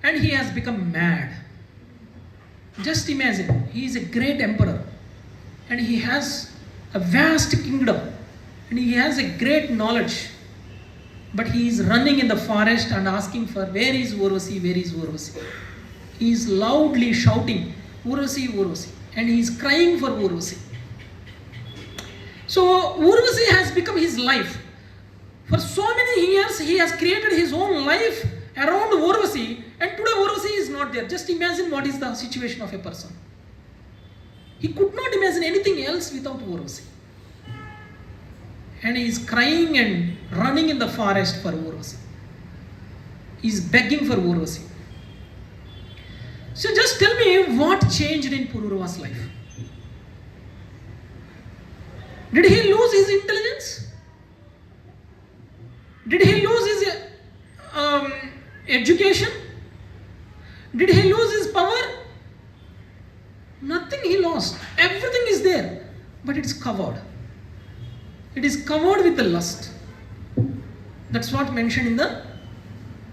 And he has become mad. Just imagine, he is a great emperor. And he has a vast kingdom. and he has a great knowledge, but he is running in the forest and asking for, where is Urvasi, where is Urvasi? He is loudly shouting, Urvasi, Urvasi, and he is crying for Urvasi. So Urvasi has become his life. For so many years he has created his own life around Urvasi, and today Urvasi is not there. Just imagine what is the situation of a person. He could not imagine anything else without Urvasi. And he is crying and running in the forest for Urvasi. He is begging for Urvasi. So just tell me what changed in Pururava's life. Did he lose his intelligence? Did he lose his education? Did he lose his power? Nothing he lost. Everything is there, but it is covered. It is covered with the lust. That's what mentioned in the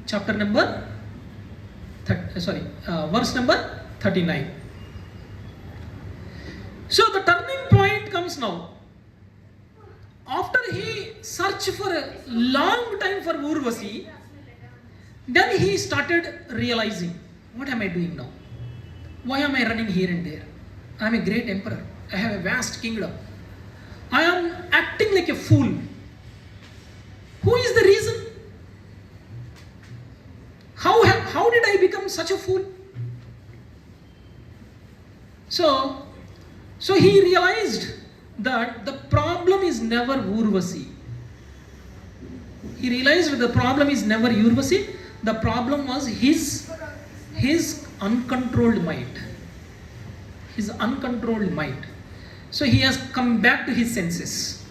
chapter number, verse number 39. So the turning point comes now. After he searched for a long time for Urvasi, then he started realizing, what am I doing now? Why am I running here and there? I am a great emperor. I have a vast kingdom. I am acting like a fool. Who is the reason? How did I become such a fool? So he realized that the problem is never Urvasi. He realized that the problem is never Urvasi. The problem was his uncontrolled mind. His uncontrolled mind. So he has come back to his senses.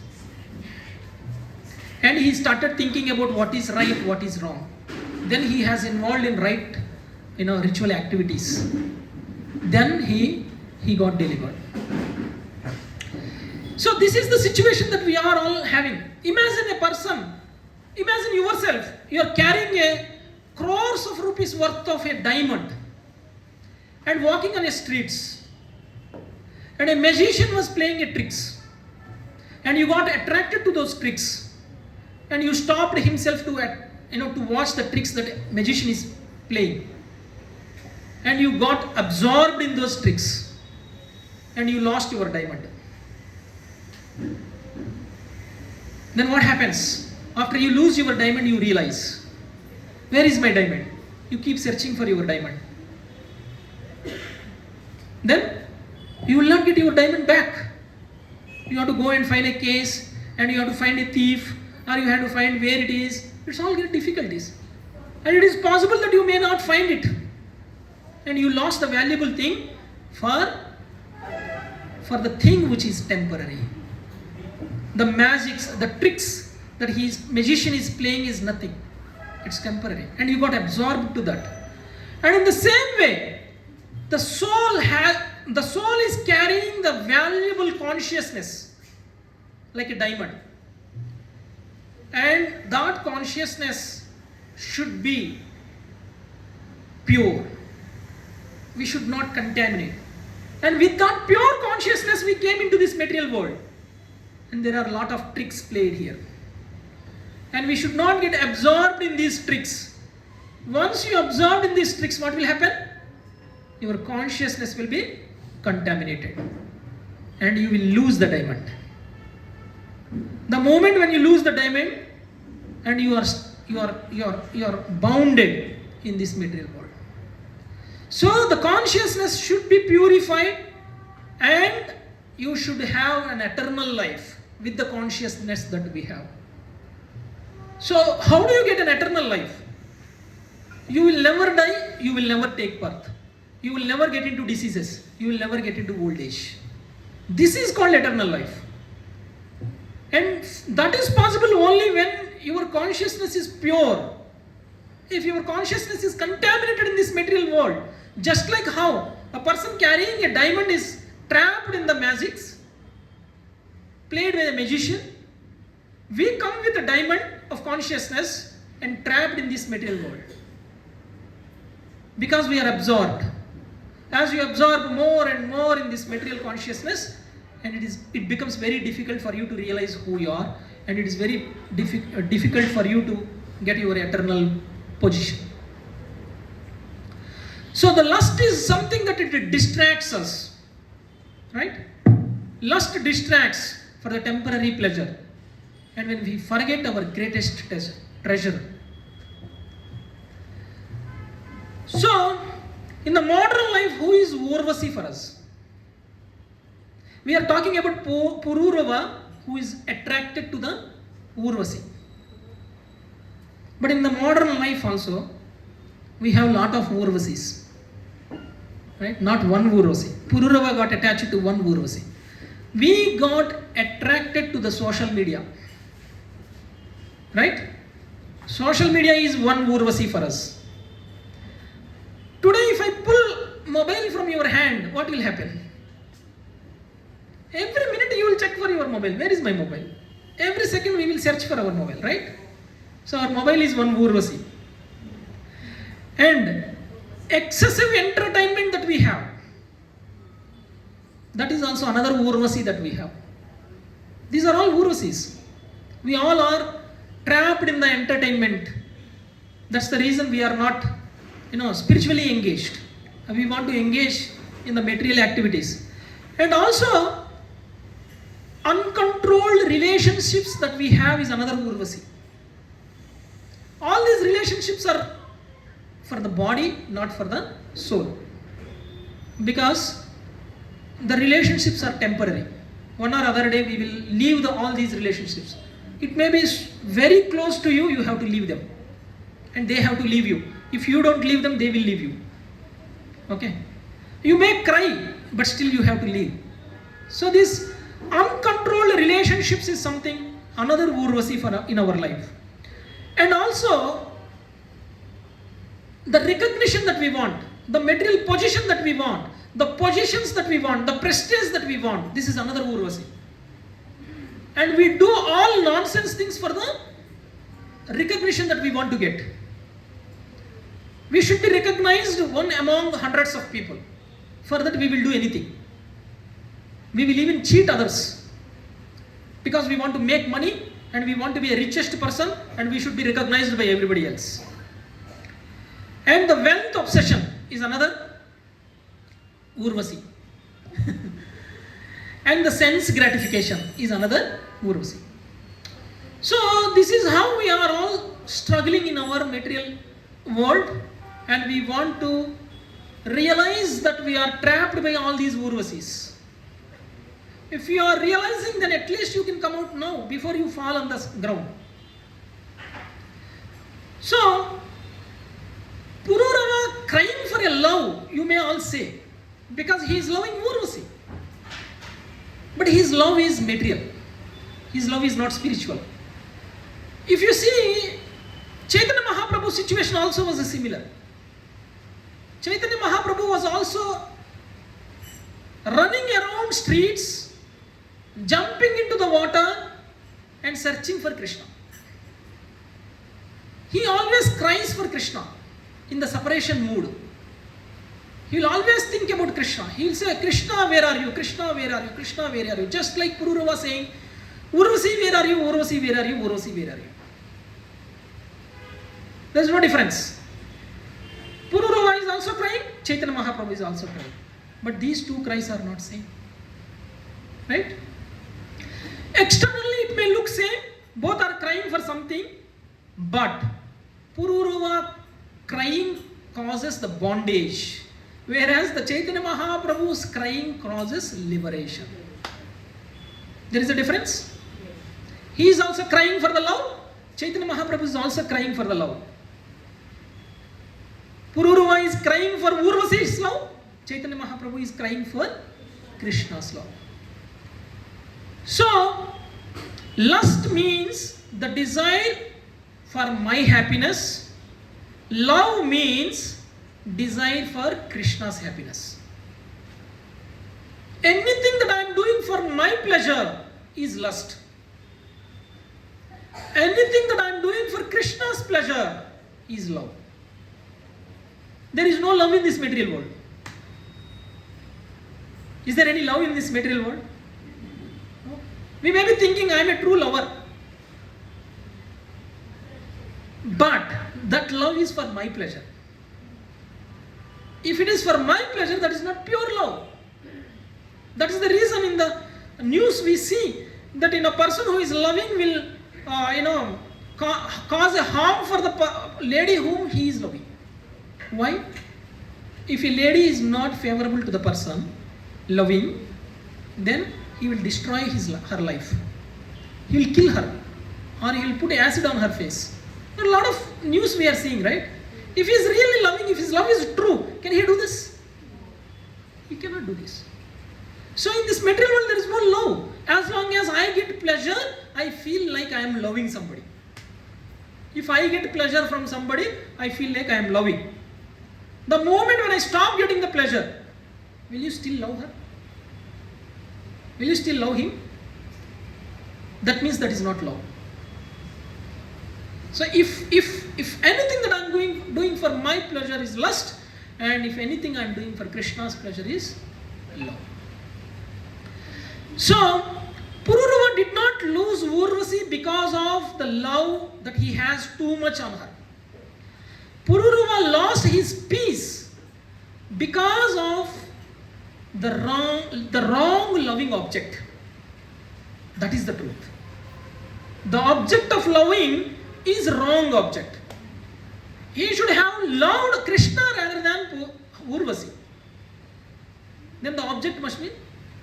And he started thinking about what is right, what is wrong. Then he has involved in right, ritual activities. Then he got delivered. So this is the situation that we are all having. Imagine a person, imagine yourself, you are carrying a crores of rupees worth of a diamond and walking on the streets, and a magician was playing a tricks, and you got attracted to those tricks, and you stopped himself to watch the tricks that magician is playing, and you got absorbed in those tricks, and you lost your diamond. Then what happens? After you lose your diamond, you realize, where is my diamond? You keep searching for your diamond. Then you will not get your diamond back. You have to go and file a case, and you have to find a thief, or you have to find where it is. It's all great difficulties. And it is possible that you may not find it. And you lost the valuable thing for the thing which is temporary. The magics, the tricks that magician is playing is nothing. It's temporary. And you got absorbed to that. And in the same way, the soul is carrying the valuable consciousness like a diamond. And that consciousness should be pure. We should not contaminate. And with that pure consciousness, we came into this material world. And there are a lot of tricks played here. And we should not get absorbed in these tricks. Once you absorbed in these tricks, what will happen? Your consciousness will be contaminated. And you will lose the diamond. The moment when you lose the diamond, and you are bounded in this material world. So the consciousness should be purified, and you should have an eternal life with the consciousness that we have. So how do you get an eternal life? You will never die, you will never take birth. You will never get into diseases. You will never get into old age. This is called eternal life. And that is possible only when your consciousness is pure. If your consciousness is contaminated in this material world, just like how a person carrying a diamond is trapped in the magics played by a magician, we come with a diamond of consciousness and trapped in this material world. Because we are absorbed. As you absorb more and more in this material consciousness, and it becomes very difficult for you to realize who you are, and it is very difficult for you to get your eternal position. So the lust is something that it distracts us, right? Lust distracts for the temporary pleasure, and when we forget our greatest treasure. So, in the modern life, who is Urvasi for us? We are talking about Pururava, who is attracted to the Urvasi. But in the modern life also, we have a lot of Urvasis. Right? Not one Urvasi. Pururava got attached to one Urvasi. We got attracted to the social media. Right? Social media is one Urvasi for us. Today, if I pull mobile from your hand, what will happen? Every minute you will check for your mobile. Where is my mobile? Every second we will search for our mobile, right? So our mobile is one Urvasi. And excessive entertainment that we have, that is also another Urvasi that we have. These are all Urvasis. We all are trapped in the entertainment. That's the reason we are not, spiritually engaged. We want to engage in the material activities. And also, uncontrolled relationships that we have is another Urvasi. All these relationships are for the body, not for the soul. Because the relationships are temporary. One or other day we will leave all these relationships. It may be very close to you, you have to leave them. And they have to leave you. If you don't leave them, they will leave you. Okay? You may cry, but still you have to leave. So this uncontrolled relationships is something, another Urvasi in our life. And also, the recognition that we want, the material position that we want, the positions that we want, the prestige that we want, this is another Urvasi. And we do all nonsense things for the recognition that we want to get. We should be recognized one among hundreds of people. For that we will do anything. We will even cheat others. Because we want to make money and we want to be a richest person and we should be recognized by everybody else. And the wealth obsession is another Urvasi. And the sense gratification is another Urvasi. So this is how we are all struggling in our material world, and we want to realize that we are trapped by all these Urvasis. If you are realizing, then at least you can come out now before you fall on the ground. So, Pururava crying for a love, you may all say, because he is loving Urvasi. But his love is material. His love is not spiritual. If you see, Chaitanya Mahaprabhu's situation also was similar. Chaitanya Mahaprabhu was also running around streets, jumping into the water and searching for Krishna. He always cries for Krishna in the separation mood. He will always think about Krishna. He will say, Krishna, where are you? Krishna, where are you? Krishna, where are you? Just like Pururava saying, Urvasi, where are you? Urvasi, where are you? Urvasi, where are you? There is no difference. Pururava is also crying, Chaitanya Mahaprabhu is also crying. But these two cries are not same. Right? Externally it may look same, both are crying for something, but Pururava crying causes the bondage, whereas the Chaitanya Mahaprabhu's crying causes liberation. There is a difference. He is also crying for the love, Chaitanya Mahaprabhu is also crying for the love. Pururava is crying for Urvasi's love, Chaitanya Mahaprabhu is crying for Krishna's love. So, lust means the desire for my happiness. Love means desire for Krishna's happiness. Anything that I am doing for my pleasure is lust. Anything that I am doing for Krishna's pleasure is love. There is no love in this material world. Is there any love in this material world? No. We may be thinking I am a true lover. But that love is for my pleasure. If it is for my pleasure, that is not pure love. That is the reason in the news we see that in a person who is loving will, cause a harm for the lady whom he is loving. Why? If a lady is not favorable to the person loving, then he will destroy her life. He will kill her, or he will put acid on her face. There are a lot of news we are seeing, right? If he is really loving, if his love is true, can he do this? He cannot do this. So in this material world there is no love. As long as I get pleasure, I feel like I am loving somebody. If I get pleasure from somebody, I feel like I am loving. The moment when I stop getting the pleasure, will you still love her? Will you still love him? That means that is not love. So if anything that I am doing for my pleasure is lust, and if anything I am doing for Krishna's pleasure is love. So Pururuva did not lose Urvasi because of the love that he has too much on her. Pururuva lost his peace because of the wrong loving object. That is the truth. The object of loving is wrong object. He should have loved Krishna rather than Urvasi. Then the object must be,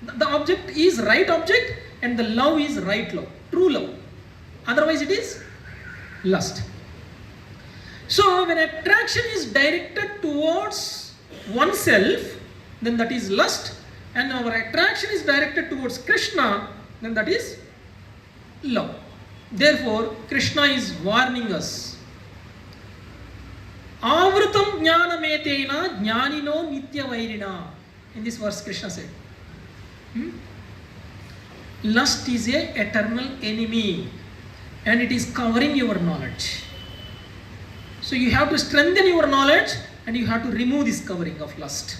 the object is right object and the love is right love, true love. Otherwise it is lust. So when attraction is directed towards oneself, then that is lust, and our attraction is directed towards Krishna, then that is love. Therefore, Krishna is warning us. Avrutam jnanametena jnanino nitya vairina. In this verse, Krishna said, lust is a eternal enemy and it is covering your knowledge. So you have to strengthen your knowledge and you have to remove this covering of lust.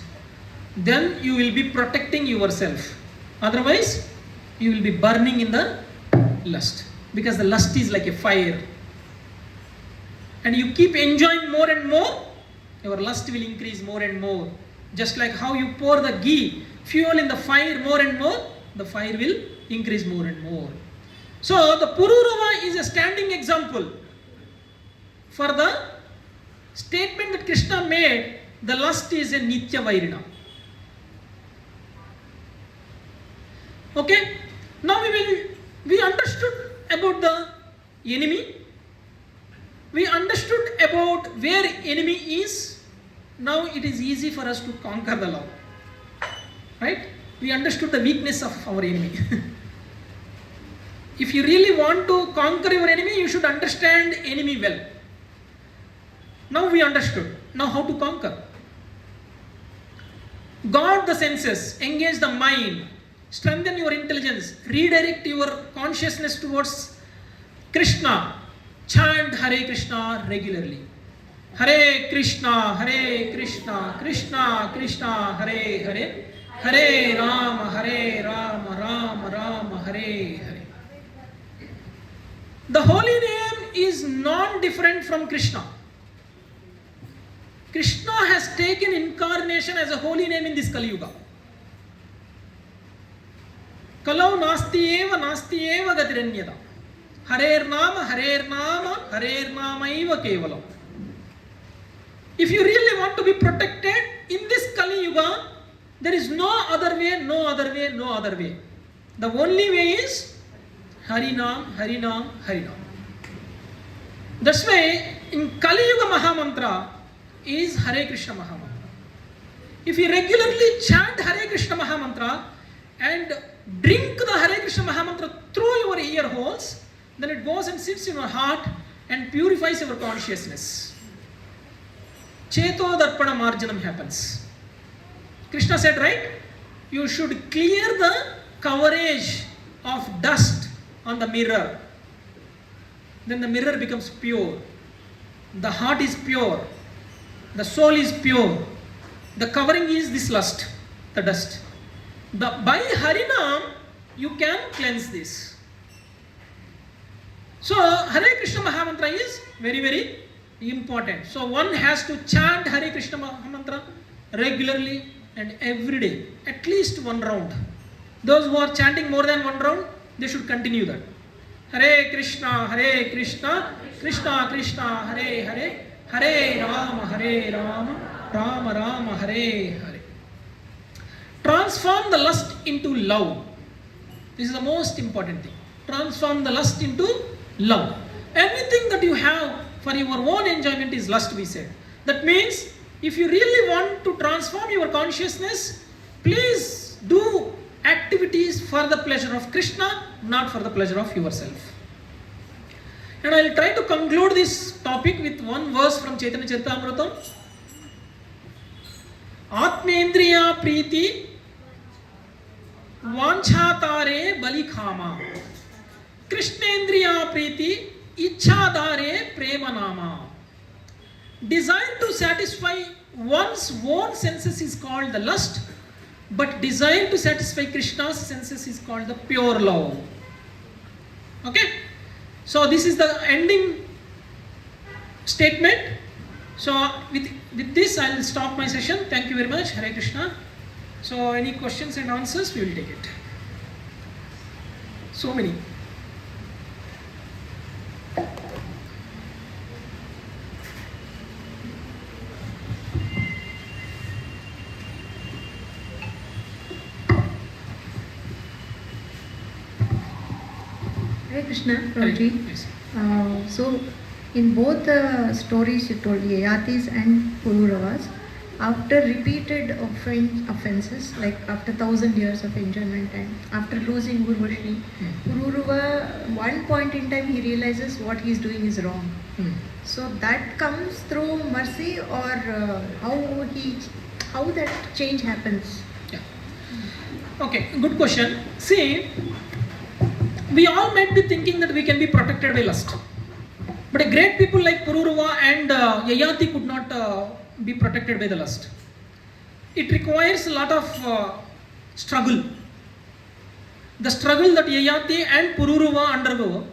Then you will be protecting yourself. Otherwise, you will be burning in the lust. Because the lust is like a fire. And you keep enjoying more and more, your lust will increase more and more. Just like how you pour the ghee, fuel in the fire more and more, the fire will increase more and more. So the Pururuva is a standing example for the statement that Krishna made, the lust is a Nitya Vairina. Okay, now we understood about the enemy. We understood about where enemy is. Now it is easy for us to conquer the love. Right? We understood the weakness of our enemy. If you really want to conquer your enemy, you should understand enemy well. Now we understood. Now how to conquer? Guard the senses, engage the mind, strengthen your intelligence, redirect your consciousness towards Krishna. Chant Hare Krishna regularly. Hare Krishna, Krishna Krishna, Hare Hare, Hare Rama, Rama, Hare Hare. The holy name is non-different from Krishna. Krishna has taken incarnation as a holy name in this Kali Yuga. Kalau nasti eva gatiranyada. Harer nama eva kevalam. If you really want to be protected in this Kali Yuga, there is no other way. The only way is Harinam. That's why in Kali Yuga Mahamantra is Hare Krishna Mahamantra. If you regularly chant Hare Krishna Mahamantra and drink the Hare Krishna Mahamantra through your ear holes, then it goes and sits in your heart and purifies your consciousness. Cheto Darpana Marjanam happens. Krishna said, right? You should clear the coverage of dust on the mirror. Then the mirror becomes pure. The heart is pure. The soul is pure. The covering is this lust, the dust. By Harinam, you can cleanse this. So, Hare Krishna Mahamantra is Very, very important. So one has to chant Hare Krishna mantra regularly and every day, at least one round. Those who are chanting more than one round, they should continue that. Hare Krishna, Krishna Krishna, Hare Hare, Hare Rama, Rama Rama, Hare Hare. Transform the lust into love. This is the most important thing. Transform the lust into love. Everything that you have for your own enjoyment is lust, we said. That means if you really want to transform your consciousness, please do activities for the pleasure of Krishna, not for the pleasure of yourself. And I will try to conclude this topic with one verse from Chaitanya Charitamrita. Atmendriya Preeti Vanchatare Balikhama Krishnendriya Preeti Ichhadare Premanama. Desire to satisfy one's own senses is called the lust, but desire to satisfy Krishna's senses is called the pure love. Okay? So this is the ending statement. So with this I will stop my session. Thank you very much. Hare Krishna. So any questions and answers, we will take it. So many. Hare Krishna, Prabhuji. Yes. So, in both the stories you told, Yayatis and Pururavas, after repeated offenses, like after 1,000 years of enjoyment and after losing Urvashi, Pururava, one point in time he realizes what he is doing is wrong. So that comes through mercy, or how that change happens? Yeah. Okay, good question. See, we all might be thinking that we can be protected by lust. But a great people like Pururava and Yayati could not be protected by the lust. It requires a lot of struggle. The struggle that Yayati and Pururava undergo,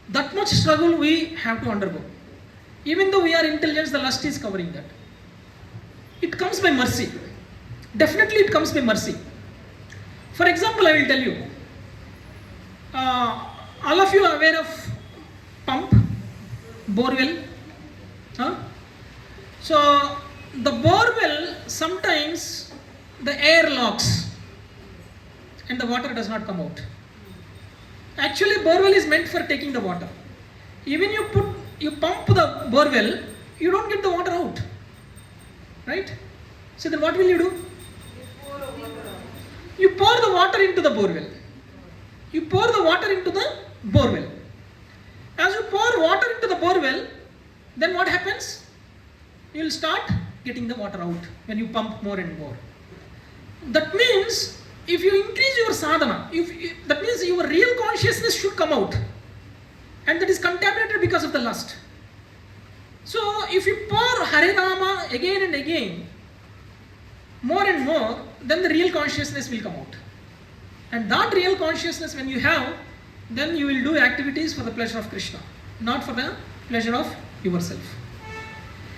that much struggle we have to undergo. Even though we are intelligent, the lust is covering that. It comes by mercy. Definitely it comes by mercy. For example, I will tell you. All of you are aware of pump, borewell. So the borewell, sometimes the air locks and the water does not come out. Actually, borewell is meant for taking the water. Even you pump the borewell, you don't get the water out, right? So then what will you do? You pour the water into the borewell. You pour the water into the borewell. As you pour water into the borewell, then what happens? You will start getting the water out when you pump more and more. That means if you increase your sadhana, that means your real consciousness should come out, and that is contaminated because of the lust. So if you pour Hare Rama again and again, more and more, then the real consciousness will come out. And that real consciousness when you have, then you will do activities for the pleasure of Krishna, not for the pleasure of yourself.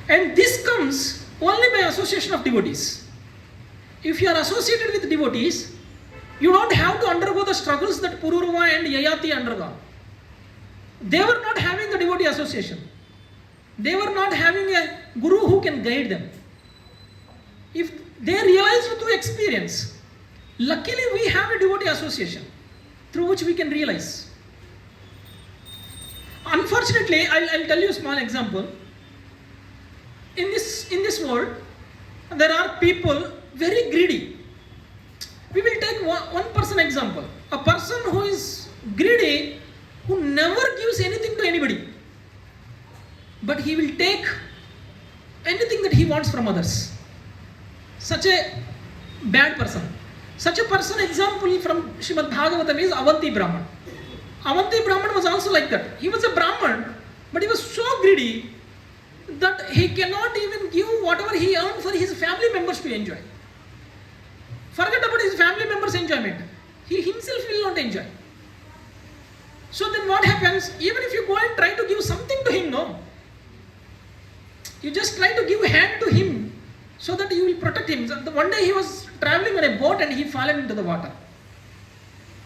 And this comes only by association of devotees. If you are associated with devotees, you don't have to undergo the struggles that Pururava and Yayati undergo. They were not having the devotee association. They were not having a guru who can guide them. If they realized through experience, luckily we have a devotee association through which we can realize. Unfortunately, I'll tell you a small example. In this world, there are people very greedy. We will take one person example. A person who is greedy, who never gives anything to anybody, but he will take anything that he wants from others. Such a bad person. Such a person, example from Srimad Bhagavatam, is Avanti Brahman. Avanti Brahman was also like that. He was a Brahman, but he was so greedy that he cannot even give whatever he earned for his family members to enjoy. Forget about his family members' enjoyment. He himself will not enjoy. So then what happens? Even if you go and try to give something to him, no, You just try to give a hand to him so that you will protect him. One day he was traveling on a boat and he fallen into the water.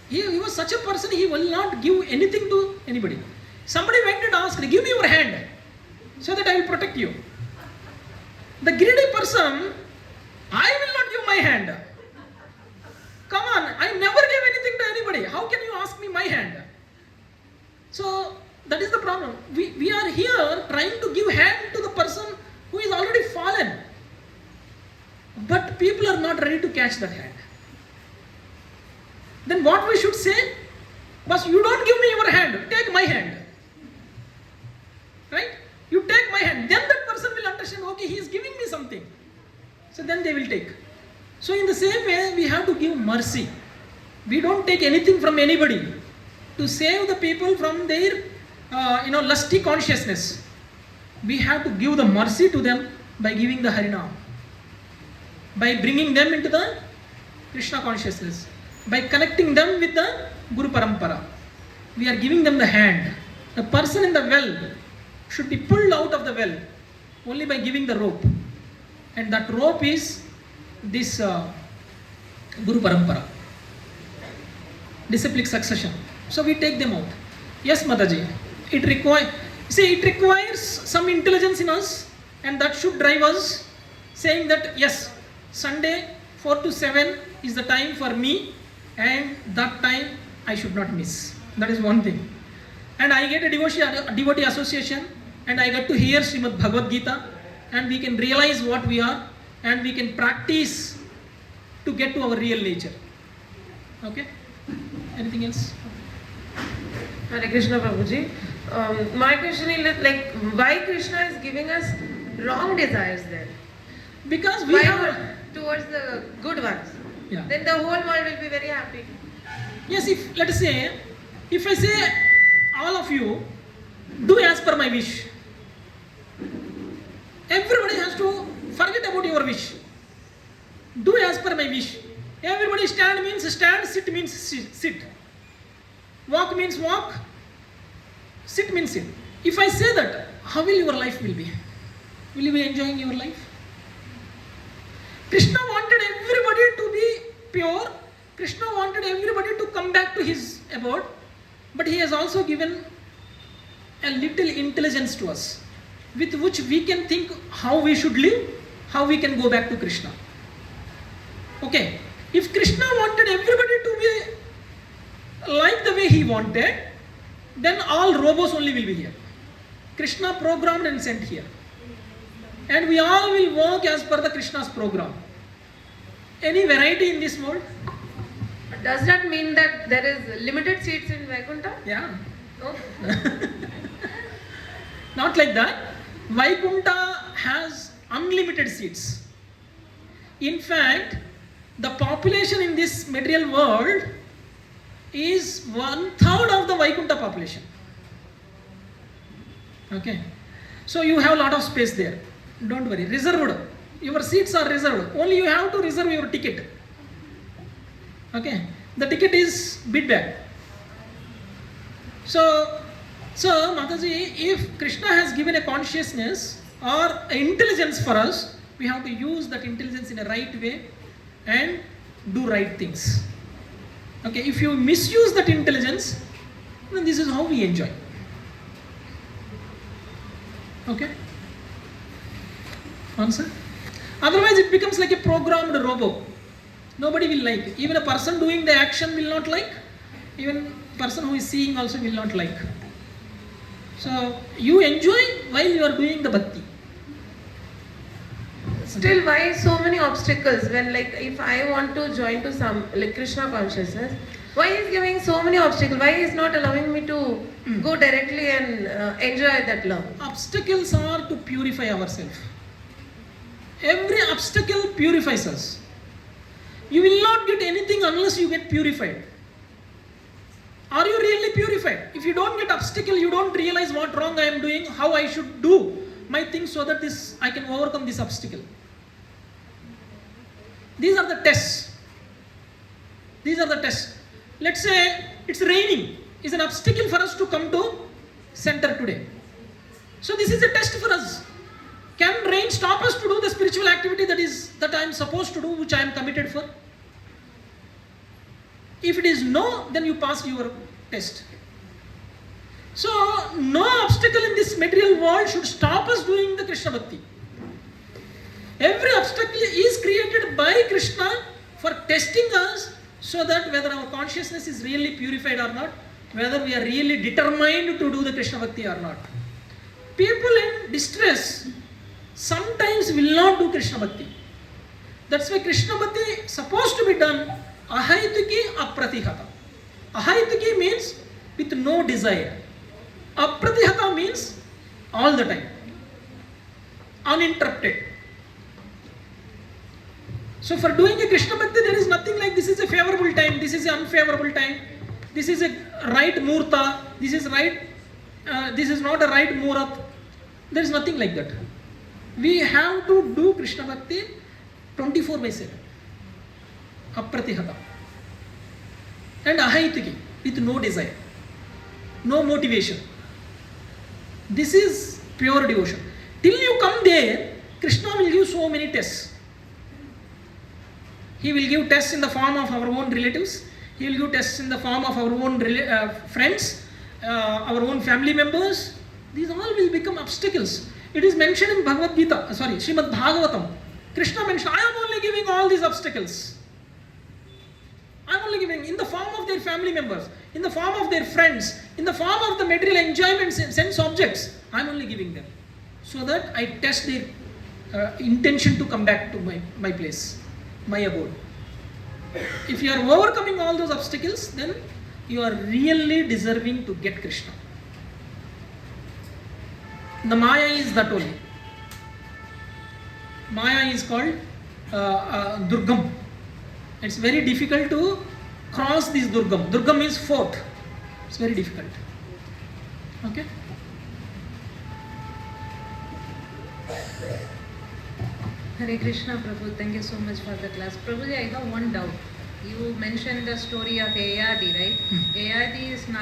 He was such a person, he will not give anything to anybody. Somebody went and asked, give me your hand so that I will protect you. The greedy person, I will not give my hand. Come on, I never gave anything to anybody. How can you ask me my hand? So that is the problem. We are here trying to give hand to the person who is already fallen. But people are not ready to catch that hand. Then what we should say? But you don't give me your hand, take my hand. Right? You take my hand. Then that person will understand, okay, he is giving me something. So then they will take. So in the same way, we have to give mercy. We don't take anything from anybody. To save the people from their lusty consciousness, we have to give the mercy to them by giving the Harinam, by bringing them into the Krishna consciousness, by connecting them with the Guru Parampara. We are giving them the hand. The person in the well should be pulled out of the well only by giving the rope. And that rope is this Guru Parampara, disciplic succession. So we take them out. Yes, Mataji. It requires some intelligence in us, and that should drive us, saying that yes, Sunday 4 to 7 is the time for me, and that time I should not miss. That is one thing. And I get a devotee association, and I get to hear Srimad Bhagavad Gita, and we can realize what we are, and we can practice to get to our real nature. Okay? Anything else? Hare Krishna Prabhuji. My question is like, why Krishna is giving us wrong desires then? Because we Why have... not towards the good ones? Yeah. Then the whole world will be very happy. Yes, let us say, if I say, all of you, do as per my wish. Everybody has to forget about your wish. Do as per my wish. Everybody stand means stand, sit means sit. Walk means walk, sit means sit. If I say that, how will your life will be? Will you be enjoying your life? Krishna wanted everybody to be pure. Krishna wanted everybody to come back to his abode. But he has also given a little intelligence to us, with which we can think how we should live, how we can go back to Krishna. Okay, if Krishna wanted everybody to be like the way he wanted, then all robots only will be here. Krishna programmed and sent here. And we all will work as per the Krishna's program. Any variety in this world? Does that mean that there is limited seats in Vaikuntha? Yeah. No. Not like that. Vaikuntha has unlimited seats. In fact, the population in this material world is 1/3 of the Vaikuntha population. Okay. So you have a lot of space there. Don't worry. Reserved. Your seats are reserved. Only you have to reserve your ticket. Okay. The ticket is bid bag. So Mataji, if Krishna has given a consciousness or an intelligence for us, we have to use that intelligence in a right way and do right things. Okay, if you misuse that intelligence, then this is how we enjoy. Okay? Answer? Otherwise it becomes like a programmed robot. Nobody will like. Even a person doing the action will not like. Even person who is seeing also will not like. So you enjoy while you are doing the bhakti. Still, why so many obstacles when, like, if I want to join to some like Krishna consciousness, why is giving so many obstacles? Why is not allowing me to go directly and enjoy that love? Obstacles are to purify ourselves. Every obstacle purifies us. You will not get anything unless you get purified. Are you really purified? If you don't get obstacle, you don't realize what wrong I am doing, how I should do my things so that I can overcome this obstacle. These are the tests. These are the tests. Let's say it's raining. It's an obstacle for us to come to center today. So this is a test for us. Can rain stop us to do the spiritual activity that I am supposed to do, which I am committed for? If it is no, then you pass your test. So, no obstacle in this material world should stop us doing the Krishna Bhakti. Every obstacle is created by Krishna for testing us, so that whether our consciousness is really purified or not, whether we are really determined to do the Krishna Bhakti or not. People in distress sometimes will not do Krishna Bhakti. That's why Krishna Bhakti is supposed to be done ahaitiki apratihata. Ahaitiki means with no desire. Apratihata means all the time, uninterrupted. So for doing a Krishna Bhakti, there is nothing like this is a favorable time, this is an unfavorable time, this is a right murta, this is right, this is not a right murat. There is nothing like that. We have to do Krishna Bhakti 24/7. Apratihata. And ahaitiki, with no desire, no motivation. This is pure devotion. Till you come there, Krishna will give so many tests. He will give tests in the form of our own relatives. He will give tests in the form of our own friends, our own family members. These all will become obstacles. It is mentioned in Srimad Bhagavatam. Krishna mentioned, I am only giving all these obstacles. I am only giving in the form of their family members, in the form of their friends, in the form of the material enjoyments and sense objects. I am only giving them, so that I test their intention to come back to my place, my abode. If you are overcoming all those obstacles, then you are really deserving to get Krishna. The Maya is that only. Maya is called Durgam. It's very difficult to cross this Durgam. Durgam means fort. It's very difficult. Okay? Hare Krishna, Prabhu. Thank you so much for the class. Prabhuji, I have one doubt. You mentioned the story of ARD, right? ARD is not